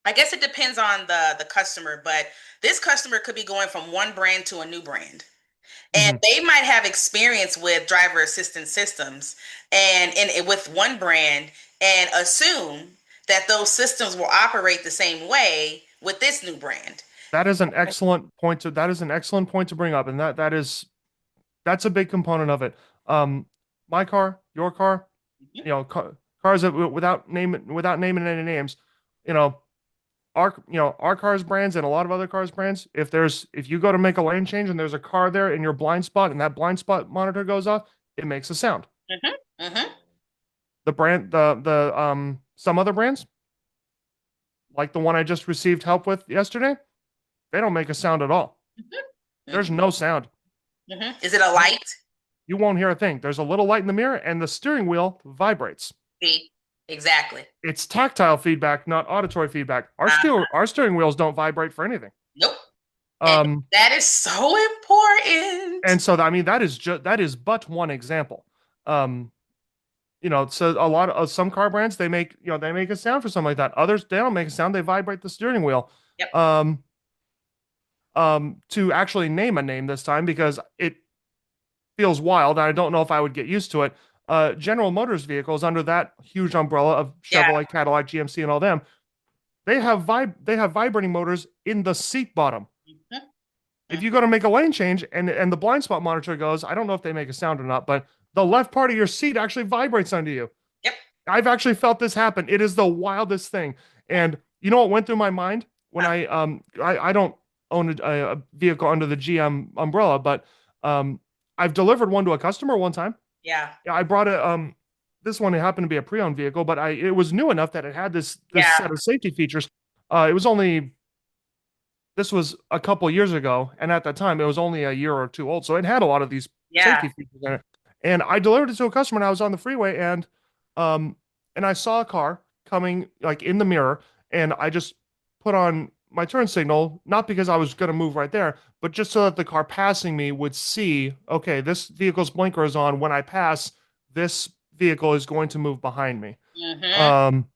I guess it depends on the customer, but this customer could be going from one brand to a new brand. And Mhm. they might have experience with driver assistance systems and with one brand and assume that those systems will operate the same way with this new brand. That is an excellent point to bring up, and that's a big component of it. My car, your car, cars that, without naming any names, you know, our cars brands and a lot of other cars brands. If you go to make a lane change and there's a car there in your blind spot and that blind spot monitor goes off, it makes a sound. Mm-hmm, mm-hmm, Some other brands, like the one I just received help with yesterday, they don't make a sound at all. There's mm-hmm, no sound. mm-hmm. Is it a light? You won't hear a thing. There's a little light in the mirror and the steering wheel vibrates. See, exactly. It's tactile feedback, not auditory feedback. Uh, Our steering wheels don't vibrate for anything. nope. And Um, that is so important. and so I mean that is but one example. Um, so a lot of some car brands they make a sound for something like that. Others they don't make a sound. They vibrate the steering wheel. Yep. Um, to actually name a name this time because it feels wild. And I don't know if I would get used to it. General Motors vehicles under that huge umbrella of Yeah. Chevrolet, Cadillac, GMC, and all them, they have vibrating motors in the seat bottom. Mhm, If mhm. you go to make a lane change and the blind spot monitor goes, I don't know if they make a sound or not, but the left part of your seat actually vibrates under you. Yep. I've actually felt this happen. It is the wildest thing. And you know what went through my mind when I don't own a vehicle under the GM umbrella, but I've delivered one to a customer one time. Yeah. Yeah, I brought this one. It happened to be a pre-owned vehicle, but it was new enough that it had this Yeah. set of safety features. This was a couple years ago, and at that time it was only a year or two old, so it had a lot of these Yeah. safety features in it. And I delivered it to a customer, and I was on the freeway, um, and I saw a car coming like in the mirror, and I just put on my turn signal, not because I was going to move right there, but just so that the car passing me would see, okay, this vehicle's blinker is on. When I pass, this vehicle is going to move behind me. Hmm. Um,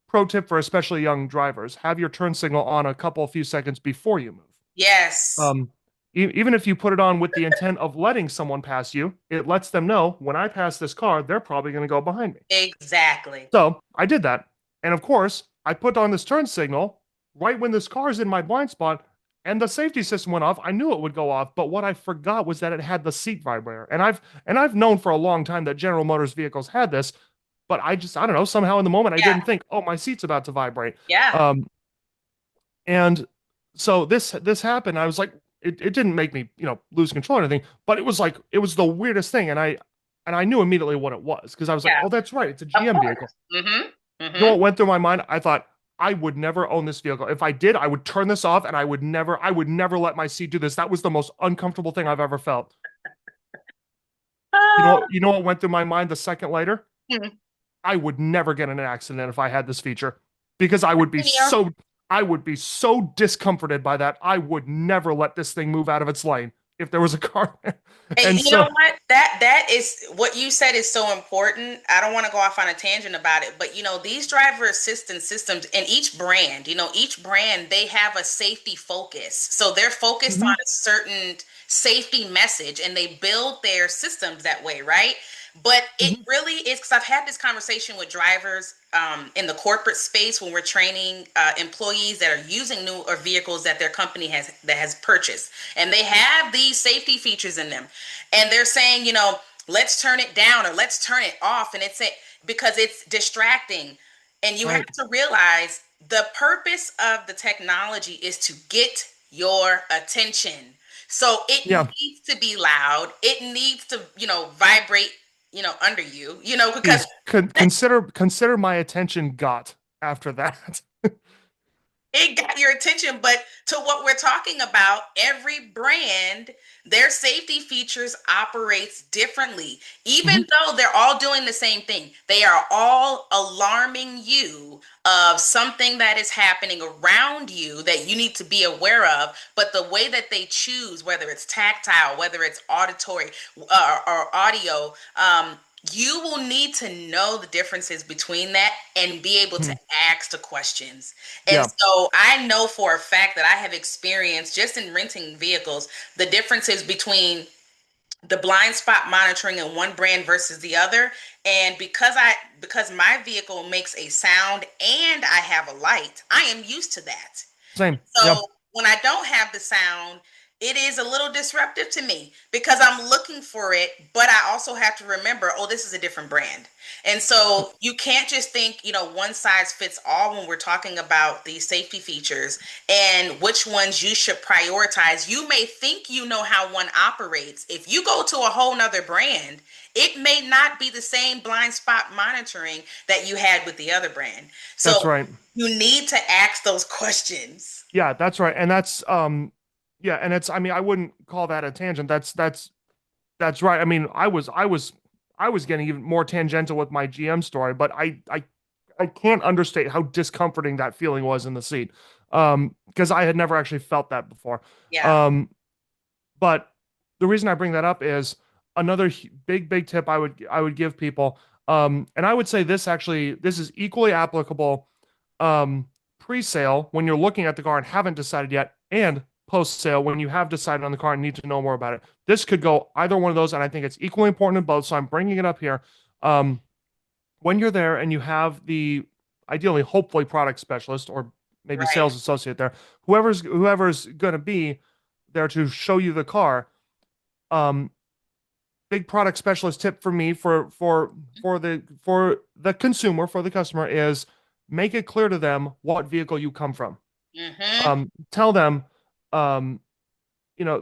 Pro tip for especially young drivers: have your turn signal on a few seconds before you move. Yes. Um, Even if you put it on with the intent of letting someone pass you, it lets them know when I pass this car, they're probably going to go behind me. Exactly. So I did that. And of course, I put on this turn signal right when this car is in my blind spot and the safety system went off. I knew it would go off, but what I forgot was that it had the seat vibrator. And I've known for a long time that General Motors vehicles had this, but I don't know, somehow in the moment I Yeah. didn't think, "Oh, my seat's about to vibrate." Yeah. Um and so this happened. I was like, it didn't make me, lose control or anything, but it was like it was the weirdest thing and I knew immediately what it was because I was like, Yeah. "Oh, that's right. It's a Of GM vehicle." course. Mm-hmm. You know Mm-hmm. what went through my mind? I thought I would never own this vehicle. If I did, I would turn this off and I would never let my seat do this. That was the most uncomfortable thing I've ever felt. You know what went through my mind the second later? Mhm. I would never get in an accident if I had this feature because I would be so discomforted by that. I would never let this thing move out of its lane. if there was a car there. And And you know so, what? That is what you said is so important. I don't want to go off on a tangent about it, but these driver assistance systems in each brand, each brand, they have a safety focus. So they're focused on mhm, a certain safety message and they build their systems that way, right? But it mhm, really is because I've had this conversation with drivers in the corporate space when we're training employees that are using new or vehicles that their company has purchased, and they have these safety features in them, and they're saying, let's turn it down or let's turn it off, and because it's distracting, and you have right. to realize the purpose of the technology is to get your attention. So it Yeah. needs to be loud. It needs to, vibrate, under you, because Please consider my attention got after that. it got your attention. But to what we're talking about, every brand, their safety features operates differently. Even Mhm. though they're all doing the same thing, they are all alarming you of something that is happening around you that you need to be aware of. But the way that they choose, whether it's tactile, whether it's auditory or audio, you will need to know the differences between that and be able to Mhm. ask the questions. And Yeah. so I know for a fact that I have experienced just in renting vehicles the differences between the blind spot monitoring in one brand versus the other. And because my vehicle makes a sound and I have a light, I am used to that. Same. Yeah. So when I don't have the sound, it is a little disruptive to me because I'm looking for it, but I also have to remember, oh, this is a different brand. And so you can't just think, one size fits all when we're talking about these safety features and which ones you should prioritize. You may think you know how one operates. If you go to a whole nother brand, it may not be the same blind spot monitoring that you had with the other brand. So That's right. you need to ask those questions. Yeah, that's right. And that's yeah, and it's I mean, I wouldn't call that a tangent. That's right. I mean, I was getting even more tangential with my GM story, but I can't understate how discomforting that feeling was in the seat. Because I had never actually felt that before. Yeah. Um, but the reason I bring that up is another big tip I would give people. And I would say this is equally applicable um, pre-sale when you're looking at the car and haven't decided yet, and post-sale when you have decided on the car and need to know more about it. This could go either one of those, and I think it's equally important in both. So I'm bringing it up here. Um, when you're there and you have the ideally, hopefully, product specialist or maybe Right. sales associate there, whoever's going to be there to show you the car. Um, big product specialist tip for me for the consumer, for the customer, is make it clear to them what vehicle you come from. Mm-hmm. Tell them, um,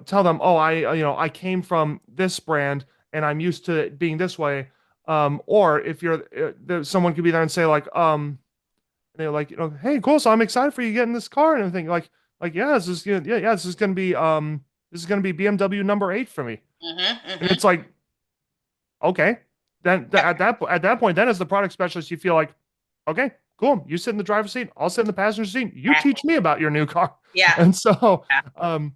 tell them, oh, I came from this brand and I'm used to it being this way. Or if someone could be there and say like, they're like, hey, cool, so I'm excited for you getting this car and everything. Like, yeah, this is gonna be BMW number 8 for me. Mm-hmm. And Mm-hmm. it's like, okay, then at that point, then as the product specialist, you feel like, okay, cool, you sit in the driver's seat, I'll sit in the passenger seat. You teach me about your new car. Yeah. And so, Yeah.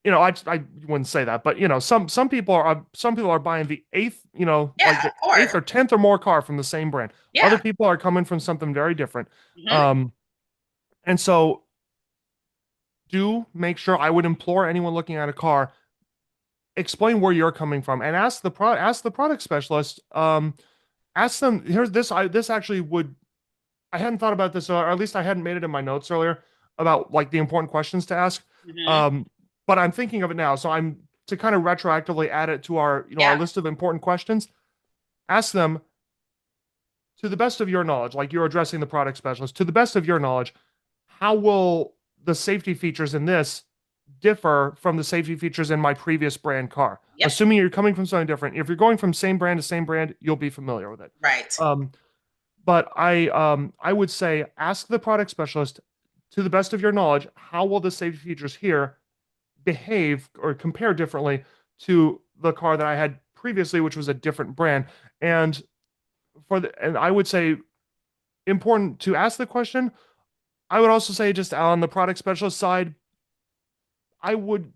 I wouldn't say that, but some people are buying the eighth, like Yeah. the Of course. eighth or tenth or more car from the same brand. Other Yeah. people are coming from something very different. Mm-hmm. Um, and so do make sure, I would implore anyone looking at a car, explain where you're coming from and ask the product specialist. Ask them, here's this. This actually would, I hadn't thought about this, or at least I hadn't made it in my notes earlier about like the important questions to ask. Mm-hmm. Um, but I'm thinking of it now. So I'm to kind of retroactively add it to our Yeah. list of important questions. Ask them, to the best of your knowledge, like you're addressing the product specialist, to the best of your knowledge, how will the safety features in this differ from the safety features in my previous brand car? Yep. Assuming you're coming from something different. If you're going from same brand to same brand, you'll be familiar with it. Right. Um, but I would say ask the product specialist, to the best of your knowledge, how will the safety features here behave or compare differently to the car that I had previously, which was a different brand. And I would say, important to ask the question. I would also say, just on the product specialist side, I would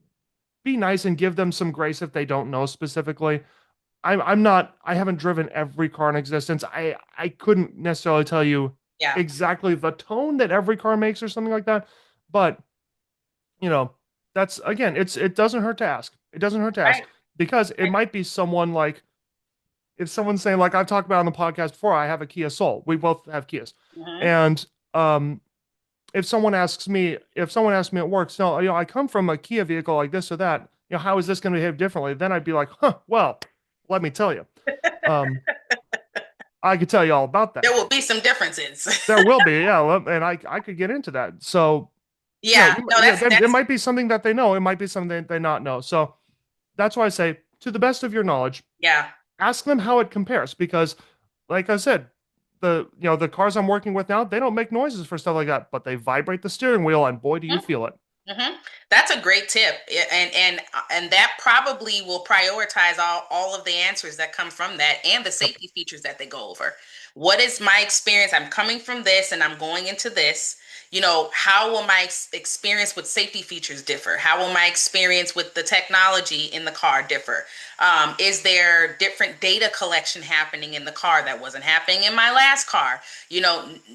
be nice and give them some grace if they don't know specifically. I haven't driven every car in existence. I couldn't necessarily tell you Yeah. exactly the tone that every car makes or something like that. But, that's again, it doesn't hurt to ask. It doesn't hurt to ask Right. because it Right. might be someone like if someone's saying like I've talked about on the podcast before, I have a Kia Soul. We both have Kias. Mm-hmm. And if someone asks me, at work, so I come from a Kia vehicle like this or that, how is this going to behave differently? Then I'd be like, well, let me tell you. I could tell you all about that. There will be some differences. There will be, yeah, and I could get into that. So, Yeah. No, it might be something that they know. It might be something that they not know. So that's why I say, to the best of your knowledge, yeah. ask them how it compares because, like I said, the cars I'm working with now, they don't make noises for stuff like that, but they vibrate the steering wheel, and boy, do you feel it. Mm-hmm. That's a great tip, and that probably will prioritize all of the answers that come from that and the safety features that they go over. What is my experience? I'm coming from this, and I'm going into this. How will my experience with safety features differ? How will my experience with the technology in the car differ? Is there different data collection happening in the car that wasn't happening in my last car?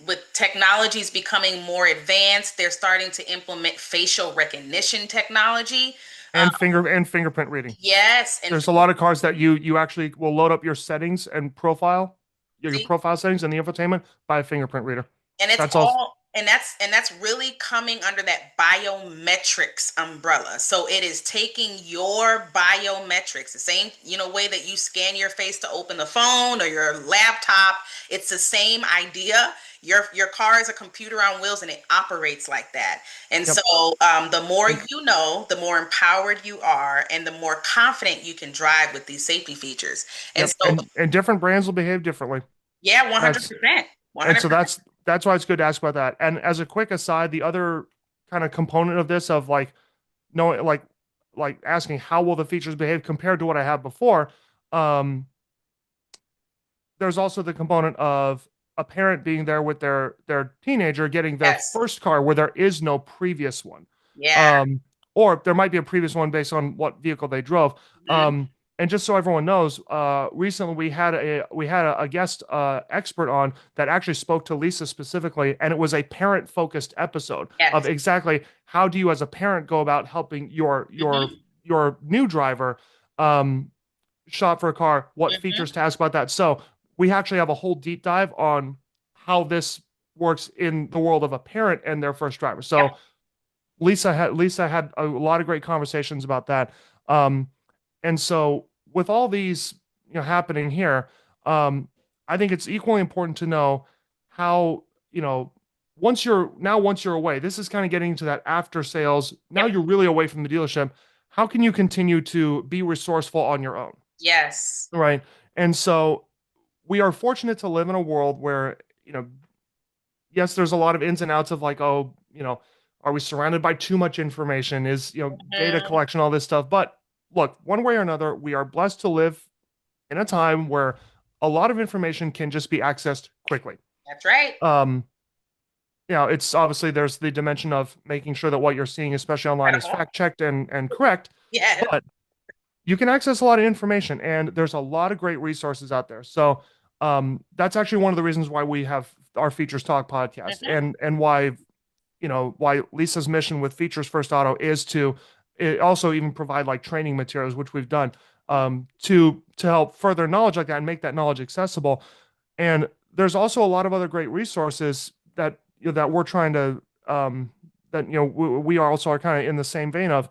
With technologies becoming more advanced, they're starting to implement facial recognition technology. And fingerprint reading. Yes. And there's a lot of cars that you actually will load up your settings and profile, your see, profile settings and the infotainment by a fingerprint reader. and it's That's all. and that's really coming under that biometrics umbrella. So it is taking your biometrics, the same way that you scan your face to open the phone or your laptop. It's the same idea. Your car is a computer on wheels, and it operates like that. And Yep. so the more the more empowered you are, and the more confident you can drive with these safety features. And Yep. so And different brands will behave differently. yeah, That's 100%. and so 100%. that's why it's good to ask about that. And as a quick aside, the other kind of component of this of like knowing like asking how will the features behave compared to what I had before, um, there's also the component of a parent being there with their teenager getting their Yes. first car where there is no previous one. Yeah. Or there might be a previous one based on what vehicle they drove. Mhm. And just so everyone knows, recently we had a guest expert on that actually spoke to Lisa specifically, and it was a parent focused episode of Yes. exactly how do you as a parent go about helping Mhm. your new driver shop for a car, what Mhm. features to ask about that. So we actually have a whole deep dive on how this works in the world of a parent and their first driver. Yep. So Lisa had a lot of great conversations about that. Um, and so with all these happening here, I think it's equally important to know how once you're away, this is kind of getting into that after sales. Now Yep. you're really away from the dealership. How can you continue to be resourceful on your own? Yes. Right. And so we are fortunate to live in a world where, yes, there's a lot of ins and outs of like, oh, are we surrounded by too much information? Is, data Mhm. collection, all this stuff. But look, one way or another, we are blessed to live in a time where a lot of information can just be accessed quickly. That's right. It's obviously there's the dimension of making sure that what you're seeing, especially online, is fact checked and correct. Yes. But you can access a lot of information, and there's a lot of great resources out there. So that's actually one of the reasons why we have our Features Talk podcast, Mhm. and why Lisa's mission with Features First Auto is to also even provide like training materials, which we've done to help further knowledge like that and make that knowledge accessible. And there's also a lot of other great resources that that we're trying to that we also are kind of in the same vein of.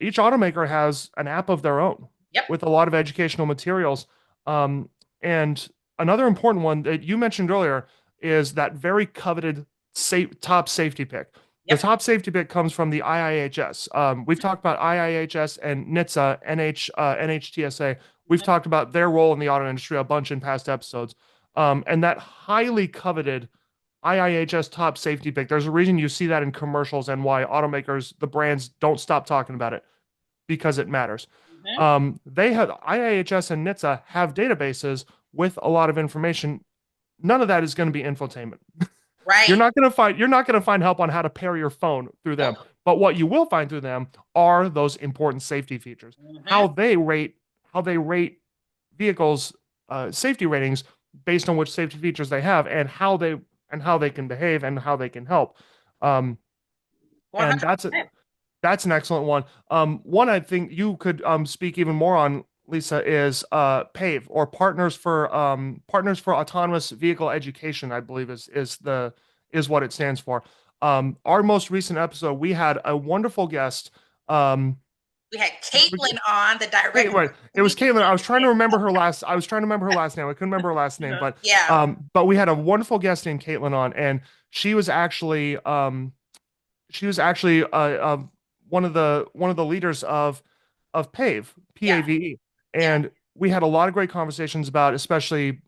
Each automaker has an app of their own Yep. with a lot of educational materials. And another important one that you mentioned earlier is that very coveted top safety pick. The Yep. top safety pick comes from the IIHS. We've talked about IIHS and NHTSA, NHTSA. We've talked about their role in the auto industry a bunch in past episodes. And that highly coveted IIHS top safety pick. There's a reason you see that in commercials and why automakers, the brands, don't stop talking about it because it matters. Mhm. They have IIHS and NHTSA have databases with a lot of information. None of that is going to be infotainment. Right. You're not going to find help on how to pair your phone through them. Nope. But what you will find through them are those important safety features. Mm-hmm. How they rate vehicles safety ratings based on which safety features they have, and how they can behave and how they can help. Um, and 100%. that's an excellent one. One I think you could speak even more on, Lisa, is PAVE, or Partners for Autonomous Vehicle Education, I believe is what it stands for. Our most recent episode, we had a wonderful guest. Um, We had Caitlin on, the director Right. of It was community Caitlin. engagement. I was trying to remember her last name. I couldn't remember her last name, Yeah. but we had a wonderful guest named Caitlin on, and she was actually one of the leaders of PAVE, Yeah. PAVE, Yeah. and we had a lot of great conversations about especially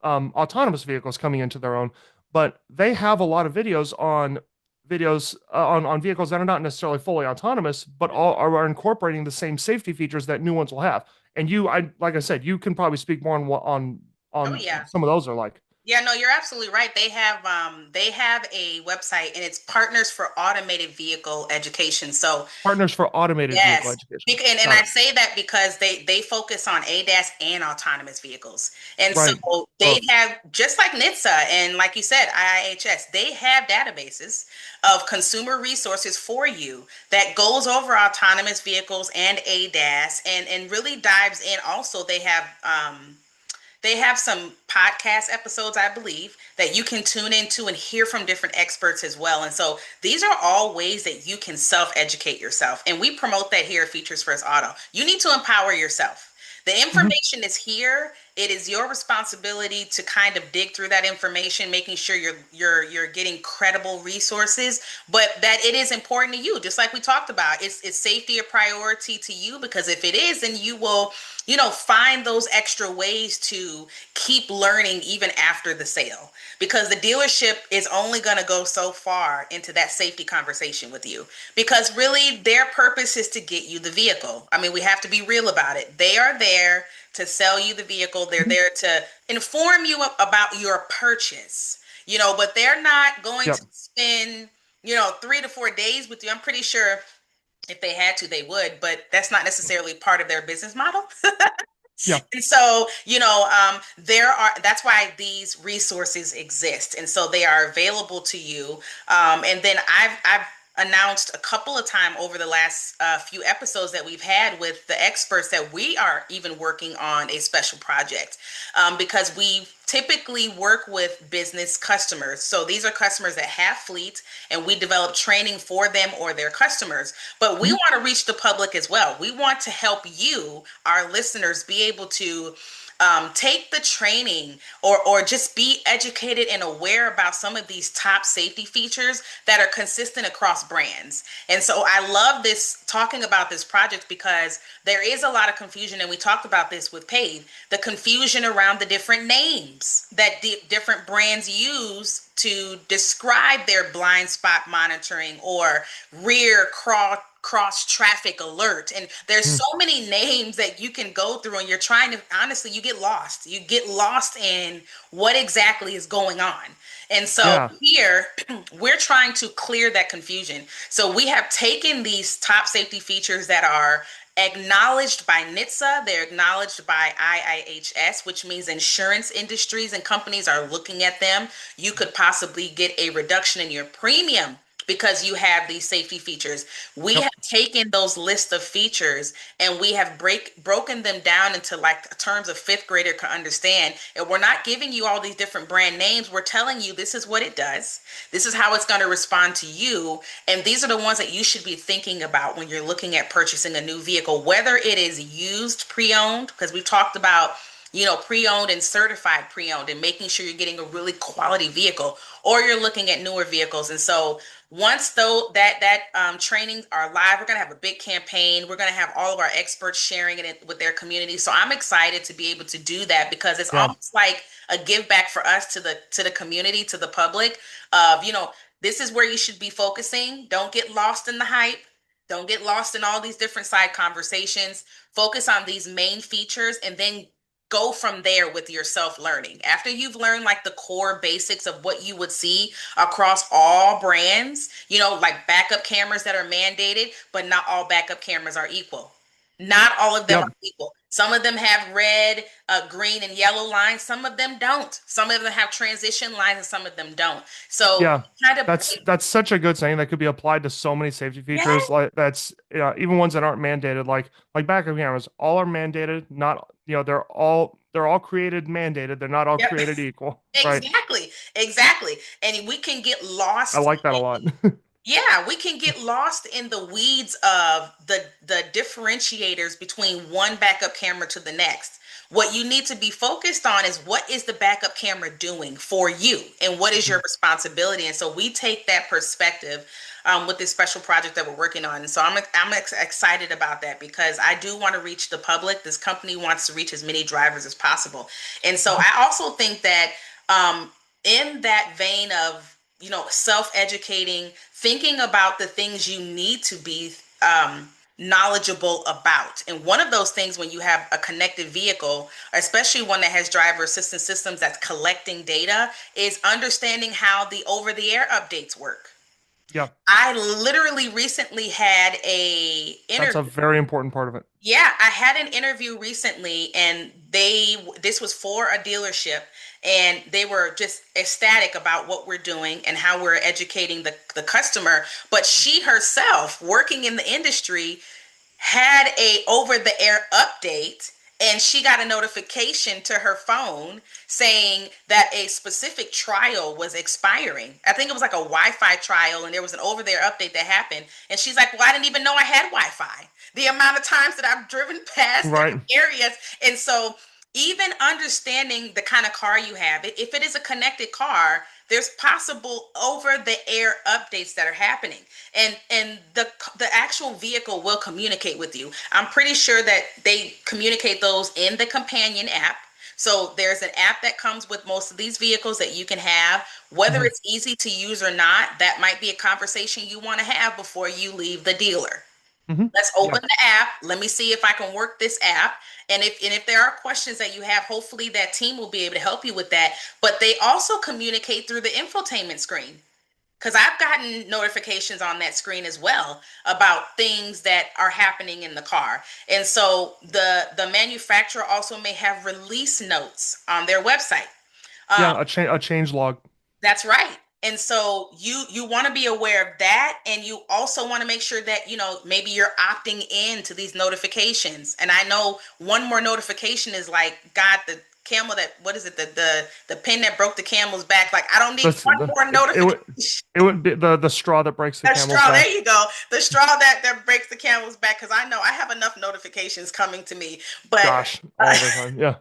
autonomous vehicles coming into their own. But they have a lot of videos on vehicles that are not necessarily fully autonomous, but all are incorporating the same safety features that new ones will have. And like I said, you can probably speak more on Oh, what yeah. some of those are like. Yeah, no, you're absolutely right. They have a website, and it's Partners for Automated Vehicle Education. So Partners for Automated Vehicle yes, Education. and Got I it. say that because they focus on ADAS and autonomous vehicles, and so Right. they Both. have, just like NHTSA and like you said, IIHS, they have databases of consumer resources for you that goes over autonomous vehicles and ADAS, and really dives in. Also, they have some podcast episodes, I believe, that you can tune into and hear from different experts as well. And so these are all ways that you can self-educate yourself. And we promote that here at Features First Auto. You need to empower yourself. The Mhm. information is here. It is your responsibility to kind of dig through that information, making sure you're getting credible resources, but that it is important to you. Just like we talked about, is safety a priority to you? Because if it is, then you will, find those extra ways to keep learning even after the sale, because the dealership is only going to go so far into that safety conversation with you, because really their purpose is to get you the vehicle. I mean, we have to be real about it. They are there to sell you the vehicle. They're there to inform you about your purchase, but they're not going to Yep. spend 3 to 4 days with you. I'm pretty sure if they had to, they would, but that's not necessarily part of their business model. Yeah. And so, that's why these resources exist. And so they are available to you. And then I've announced a couple of times over the last few episodes that we've had with the experts that we are even working on a special project, because we typically work with business customers. So these are customers that have fleet, and we develop training for them or their customers. But we Mhm. want to reach the public as well. We want to help you, our listeners, be able to take the training, or just be educated and aware about some of these top safety features that are consistent across brands. And so I love this, talking about this project, because there is a lot of confusion, and we talked about this with Paid, the confusion around the different names that different brands use to describe their blind spot monitoring or rear cross traffic alert. And there's Mhm. so many names that you can go through, and you're trying to, honestly, you get lost in what exactly is going on. And so Yeah. here we're trying to clear that confusion. So we have taken these top safety features that are acknowledged by NHTSA, they're acknowledged by IIHS, which means insurance industries and companies are looking at them. You could possibly get a reduction in your premium because you have these safety features. We Yep. have taken those list of features, and we have broken them down into like terms a fifth grader can understand. And we're not giving you all these different brand names. We're telling you this is what it does. This is how it's going to respond to you. And these are the ones that you should be thinking about when you're looking at purchasing a new vehicle, whether it is used pre-owned, because we talked about pre-owned and certified pre-owned, and making sure you're getting a really quality vehicle, or you're looking at newer vehicles. And so once though that trainings are live, we're going to have a big campaign. We're going to have all of our experts sharing it with their community. So I'm excited to be able to do that, because it's Yeah. almost like a give back for us to the community, to the public, of this is where you should be focusing. Don't get lost in the hype. Don't get lost in all these different side conversations. Focus on these main features, and then go from there with your self-learning. After you've learned like the core basics of what you would see across all brands, like backup cameras that are mandated, but not all backup cameras are equal. Not all of them Yep. are equal. Some of them have red, green, and yellow lines. Some of them don't. Some of them have transition lines, and some of them don't. So Yeah, kind of that's such a good saying that could be applied to so many safety yeah, features. Like that's even ones that aren't mandated, like backup cameras. All are mandated. Not they're all created mandated. They're not all yep, created equal, right? exactly. And we can get I lost. like that a lot. Yeah, we can get lost in the weeds of the differentiators between one backup camera to the next. What you need to be focused on is what is the backup camera doing for you and what is your Mhm. responsibility. And so we take that perspective with this special project that we're working on. And so excited about that because I do want to reach the public. This company wants to reach as many drivers as possible. And so Mhm. I also think that in that vein of self-educating, thinking about the things you need to be knowledgeable about. And one of those things when you have a connected vehicle, especially one that has driver assistance systems that's collecting data, is understanding how the over-the-air updates work. Yeah, I literally recently had a that's a interview. very important part of it. Yeah, I had an interview recently and this was for a dealership and they were just ecstatic about what we're doing and how we're educating the customer. But she herself, working in the industry, had a over the air update and she got a notification to her phone saying that a specific trial was expiring. I think it was like a Wi-Fi trial and there was an over the air update that happened and she's like, well, I didn't even know I had Wi-Fi, the amount of times that I've driven past Right. different areas. And so even understanding the kind of car you have, if it is a connected car, there's possible over the air updates that are happening and the actual vehicle will communicate with you. I'm pretty sure that they communicate those in the companion app. So there's an app that comes with most of these vehicles that you can have. Whether Mhm. it's easy to use or not, that might be a conversation you want to have before you leave the dealer. Mhm. Let's Yeah. open the app. Let me see if I can work this app. And if there are questions that you have, hopefully that team will be able to help you with that. But they also communicate through the infotainment screen because I've gotten notifications on that screen as well about things that are happening in the car. And so the manufacturer also may have release notes on their website. Um, Yeah, a change log. that's right. And so you want to be aware of that and you also want to make sure that maybe you're opting in to these notifications. And I know one more notification is like God, the camel that what is it, the pin that broke the camel's back, like I don't need That's one more notification. it would be the straw that breaks the The camel's straw, there back. you go. The straw that breaks the camel's back because I know I have enough notifications coming to me. But Gosh, all the time. Yeah.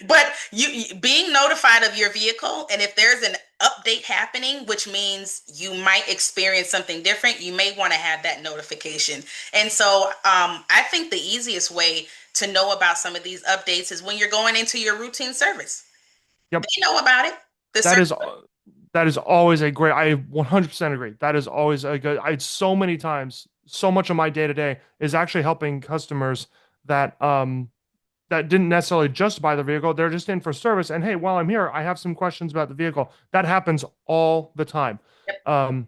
but you being notified of your vehicle and if there's an update happening, which means you might experience something different, you may want to have that notification. And so I think the easiest way to know about some of these updates is when you're going into your routine service. Yep. They know about it. The That service. is that is always a great. I 100% agree. That is always a good. I so many times, so much of my day to day is actually helping customers that didn't necessarily just buy the vehicle. They're just in for service. And hey, while I'm here, I have some questions about the vehicle. That happens all the time. Um,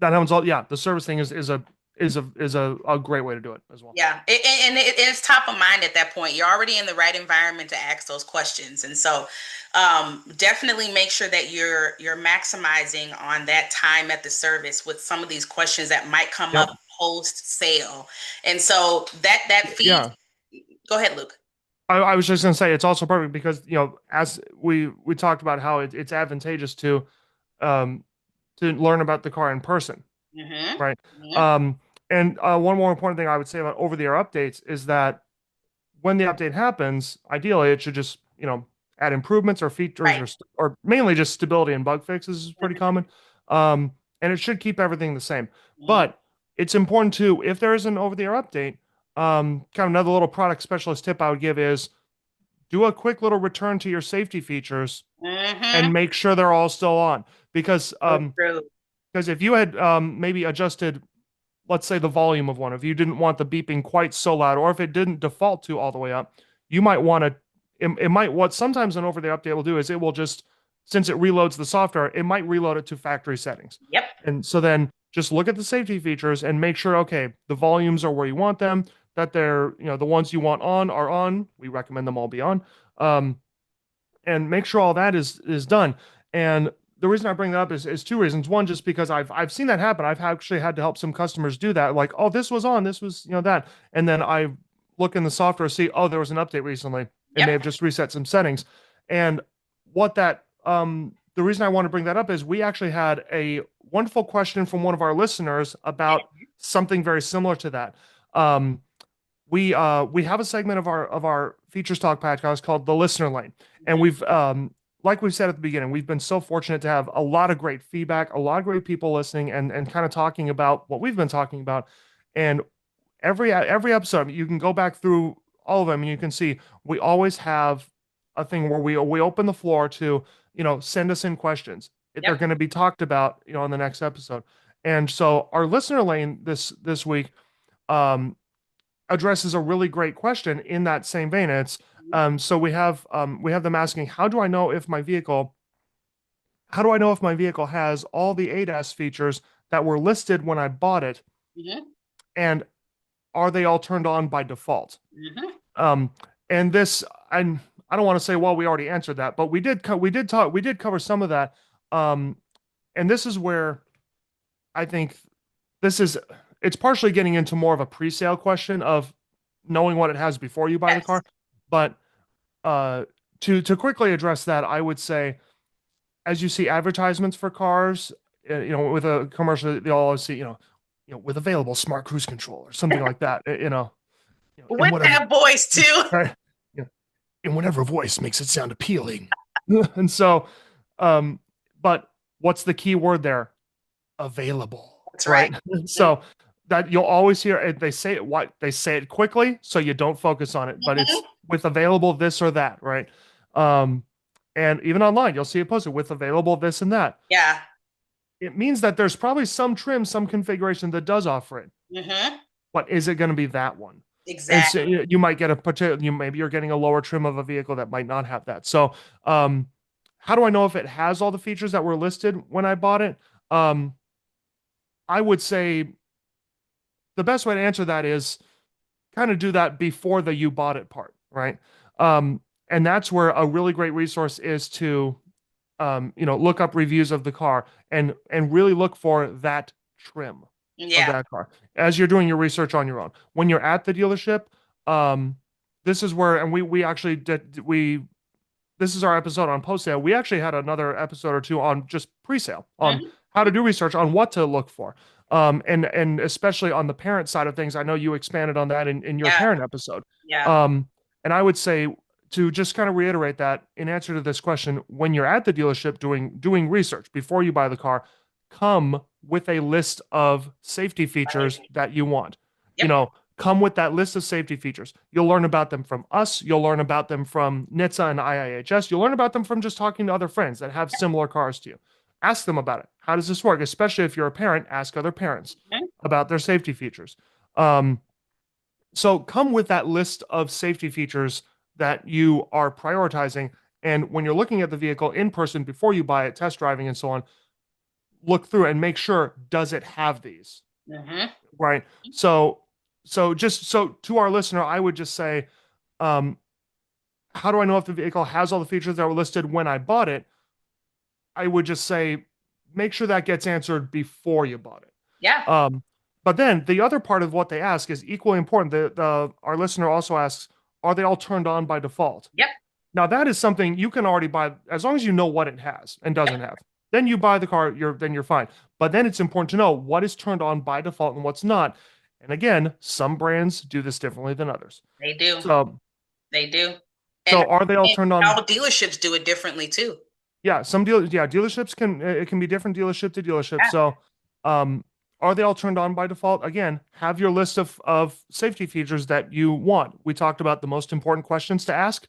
that happens all. Yeah, the service thing is a great way to do it as well. Yeah, it's top of mind at that point. You're already in the right environment to ask those questions, and so definitely make sure that you're maximizing on that time at the service with some of these questions that might come up Yep. post sale. And so that feeds. Yeah. Go ahead, Luke. I was just gonna say it's also perfect because as we talked about how it's advantageous um to learn about the car in person, Mm-hmm. right? Hmm. Um, and one more important thing I would say about over-the-air updates is that when the update happens, ideally it should just add improvements or features Right. or mainly just stability and bug fixes is pretty common. And it should keep everything the same. Mm-hmm. But it's important to, if there is an over-the-air update, kind of another little product specialist tip I would give is do a quick little return to your safety features Mm-hmm. and make sure they're all still on because So true. if you had maybe adjusted, let's say, the volume of one, if you didn't want the beeping quite so loud, or if it didn't default to all the way up, you might want to, it might, what sometimes an over the update will do is it will just, since it reloads the software, it might reload it to factory settings. Yep. And so then just look at the safety features and make sure, okay, the volumes are where you want them, that they're, the ones you want on are on. We recommend them all be on. And make sure all that is done. And the reason I bring that up is two reasons. One, just because I've seen that happen. I've actually had to help some customers do that. Like, oh, this was on, this was, that. And then I look in the software, see, oh, there was an update recently. It may have just reset some settings. And what that the reason I want to bring that up is we actually had a wonderful question from one of our listeners about something very similar to that. We have a segment of our Features Talk podcast called the Listener Lane, and we've like we said at the beginning, we've been so fortunate to have a lot of great feedback, a lot of great people listening, and kind of talking about what we've been talking about. And every episode, you can go back through all of them, and you can see we always have a thing where we open the floor to send us in questions. They're going to be talked about on the next episode. And so our listener lane this week addresses a really great question in that same vein. It's so we have them asking, how do I know if my vehicle has all the ADAS features that were listed when I bought it, and are they all turned on by default? And this, and I don't want to say, well, we already answered that, but we did cover some of that. And this is where I think it's partially getting into more of a pre-sale question of knowing what it has before you buy the car. But to quickly address that, I would say, as you see advertisements for cars, with a commercial, they'll always see, with available smart cruise control or something like that, with that voice too. Right? In whatever voice makes it sound appealing. And so, but what's the key word there? Available. That's right. So that you'll always hear, they say it quickly, so you don't focus on it, but it's with available this or that, right? And even online, you'll see it posted with available this and that. Yeah. It means that there's probably some trim, some configuration that does offer it. But is it going to be that one? Exactly. And so you might get maybe you're getting a lower trim of a vehicle that might not have that. So, how do I know if it has all the features that were listed when I bought it? I would say the best way to answer that is kind of do that before the you bought it part, right? And that's where a really great resource is to, look up reviews of the car and really look for that trim of that car as you're doing your research on your own. When you're at the dealership, this is where, and we actually this is our episode on post sale. We actually had another episode or two on just pre-sale on how to do research on what to look for. And especially on the parent side of things, I know you expanded on that in your parent episode. And I would say, to just kind of reiterate that in answer to this question, when you're at the dealership doing research before you buy the car, come with a list of safety features that you want. Come with that list of safety features. You'll learn about them from us. You'll learn about them from NHTSA and IIHS. You'll learn about them from just talking to other friends that have similar cars to you. Ask them about it. How does this work? Especially if you're a parent, ask other parents about their safety features. So come with that list of safety features that you are prioritizing. And when you're looking at the vehicle in person before you buy it, test driving and so on, look through and make sure, does it have these? Right. So to our listener, I would just say, how do I know if the vehicle has all the features that were listed when I bought it? I would just say, make sure that gets answered before you bought it. But then the other part of what they ask is equally important. Our listener also asks, are they all turned on by default? Now that is something you can already buy as long as you know what it has and doesn't have. Then you buy the car, then you're fine. But then it's important to know what is turned on by default and what's not. And again, some brands do this differently than others. They do. They do. So are they all turned on? All dealerships do it differently too. Yeah, dealerships can be different dealership to dealership. So are they all turned on by default? Again, have your list of safety features that you want. We talked about the most important questions to ask.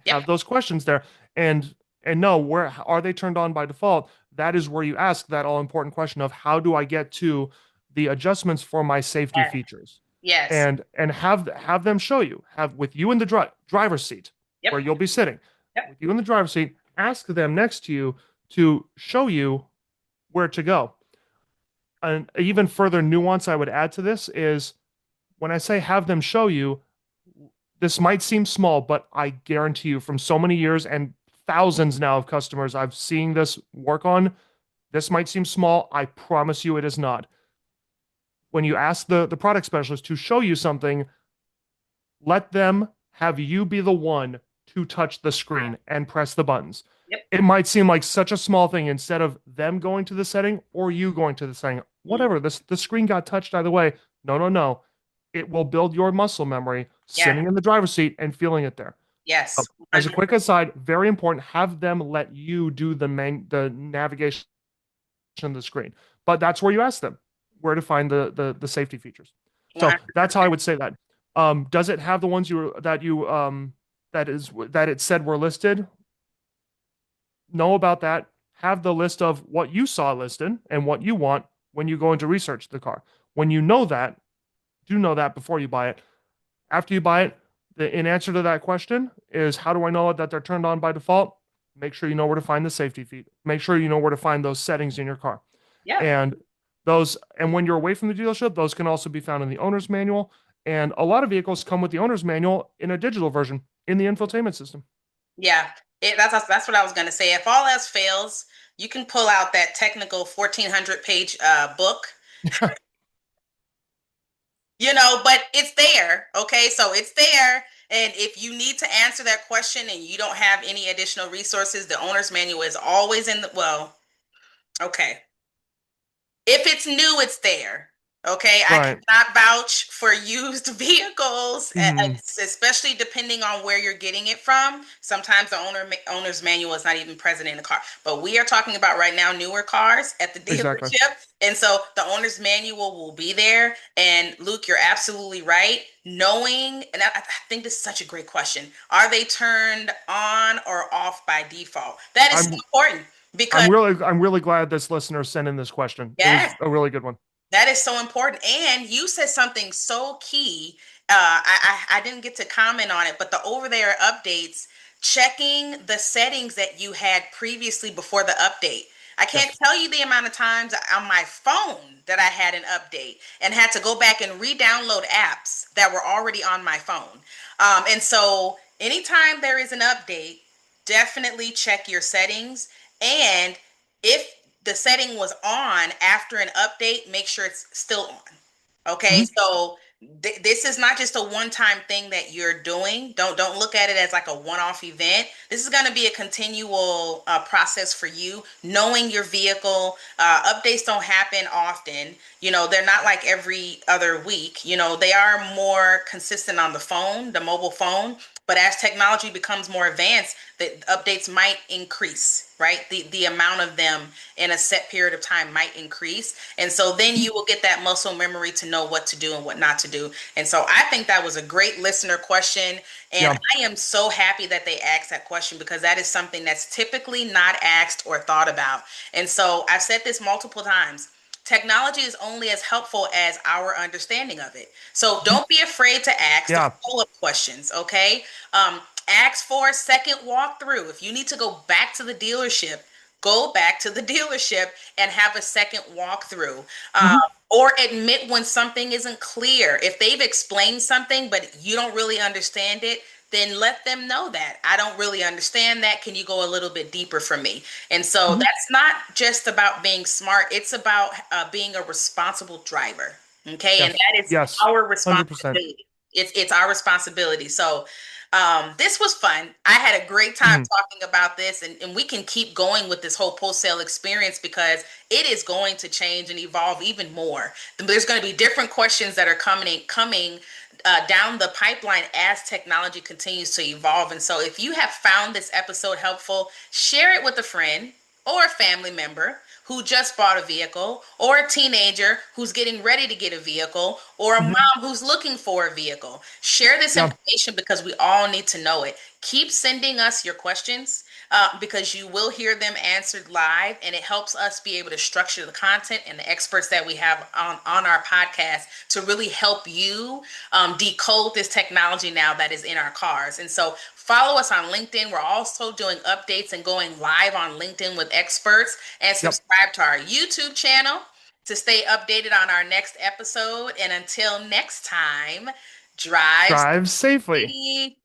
Have those questions there and know where are they turned on by default. That is where you ask that all important question of how do I get to the adjustments for my safety features. Yes. and have them show you, have with you in the driver's seat Yep. where you'll be sitting, Yep. with you in the driver's seat, ask them next to you to show you where to go. An even further nuance I would add to this is when I say have them show you, this might seem small, but I guarantee you from so many years and thousands now of customers I've seen this work on, this might seem small. I promise you it is not. When you ask the product specialist to show you something, let them have you be the one to touch the screen and press the buttons. Yep. It might seem like such a small thing instead of them going to the setting or you going to the setting. Whatever, the screen got touched either way. No. It will build your muscle memory sitting in the driver's seat and feeling it there. Yes. As a quick aside, very important, have them let you do the navigation of the screen. But that's where you ask them where to find the safety features. So that's how I would say that. Does it have the ones that it said were listed? Know about that. Have the list of what you saw listed and what you want when you go into research the car. When you know that, do know that before you buy it. After you buy it, in answer to that question is how do I know that they're turned on by default? Make sure you know where to find the safety feed. Make sure you know where to find those settings in your car. Yeah. And when you're away from the dealership, those can also be found in the owner's manual. And a lot of vehicles come with the owner's manual in a digital version in the infotainment system. Yeah, that's what I was going to say. If all else fails, you can pull out that technical 1,400-page book. But it's there. Okay, so it's there. And if you need to answer that question and you don't have any additional resources, the owner's manual is always okay. If it's new, it's there. Okay, Right. I cannot vouch for used vehicles, Mhm. especially depending on where you're getting it from. Sometimes the owner's manual is not even present in the car. But we are talking about right now newer cars at the dealership, Exactly. and so the owner's manual will be there. And Luke, you're absolutely right. Knowing, and I think this is such a great question: are they turned on or off by default? That is so important because I'm really glad this listener sent in this question. It yes. was a really good one. That is so important. And you said something so key. I didn't get to comment on it, but the over there updates, checking the settings that you had previously before the update. I can't tell you the amount of times on my phone that I had an update and had to go back and re-download apps that were already on my phone. And so anytime there is an update, definitely check your settings. And if the setting was on after an update, make sure it's still on. Okay, so this is not just a one-time thing that you're doing. Don't look at it as like a one-off event. This is going to be a continual process for you. Knowing your vehicle, updates don't happen often. They're not like every other week. They are more consistent on the phone, the mobile phone. But as technology becomes more advanced, the updates might increase, right? The amount of them in a set period of time might increase. And so then you will get that muscle memory to know what to do and what not to do. And so I think that was a great listener question. And I am so happy that they asked that question because that is something that's typically not asked or thought about. And so I've said this multiple times. Technology is only as helpful as our understanding of it. So don't be afraid to ask the follow-up questions, okay? Ask for a second walkthrough. If you need to go back to the dealership, go back to the dealership and have a second walkthrough. Or admit when something isn't clear. If they've explained something, but you don't really understand it, then let them know that I don't really understand that. Can you go a little bit deeper for me? And so that's not just about being smart. It's about being a responsible driver. Okay. And that is our responsibility. 100%. It's our responsibility. So this was fun. I had a great time talking about this, and we can keep going with this whole post-sale experience because it is going to change and evolve even more. There's going to be different questions that are coming down the pipeline as technology continues to evolve. And so if you have found this episode helpful, share it with a friend or a family member who just bought a vehicle, or a teenager who's getting ready to get a vehicle, or a mom who's looking for a vehicle. Share this information because we all need to know it. Keep sending us your questions because you will hear them answered live, and it helps us be able to structure the content and the experts that we have on our podcast to really help you decode this technology now that is in our cars. And so follow us on LinkedIn. We're also doing updates and going live on LinkedIn with experts, and Yep. subscribe to our YouTube channel to stay updated on our next episode. And until next time, drive Drive safely. safely.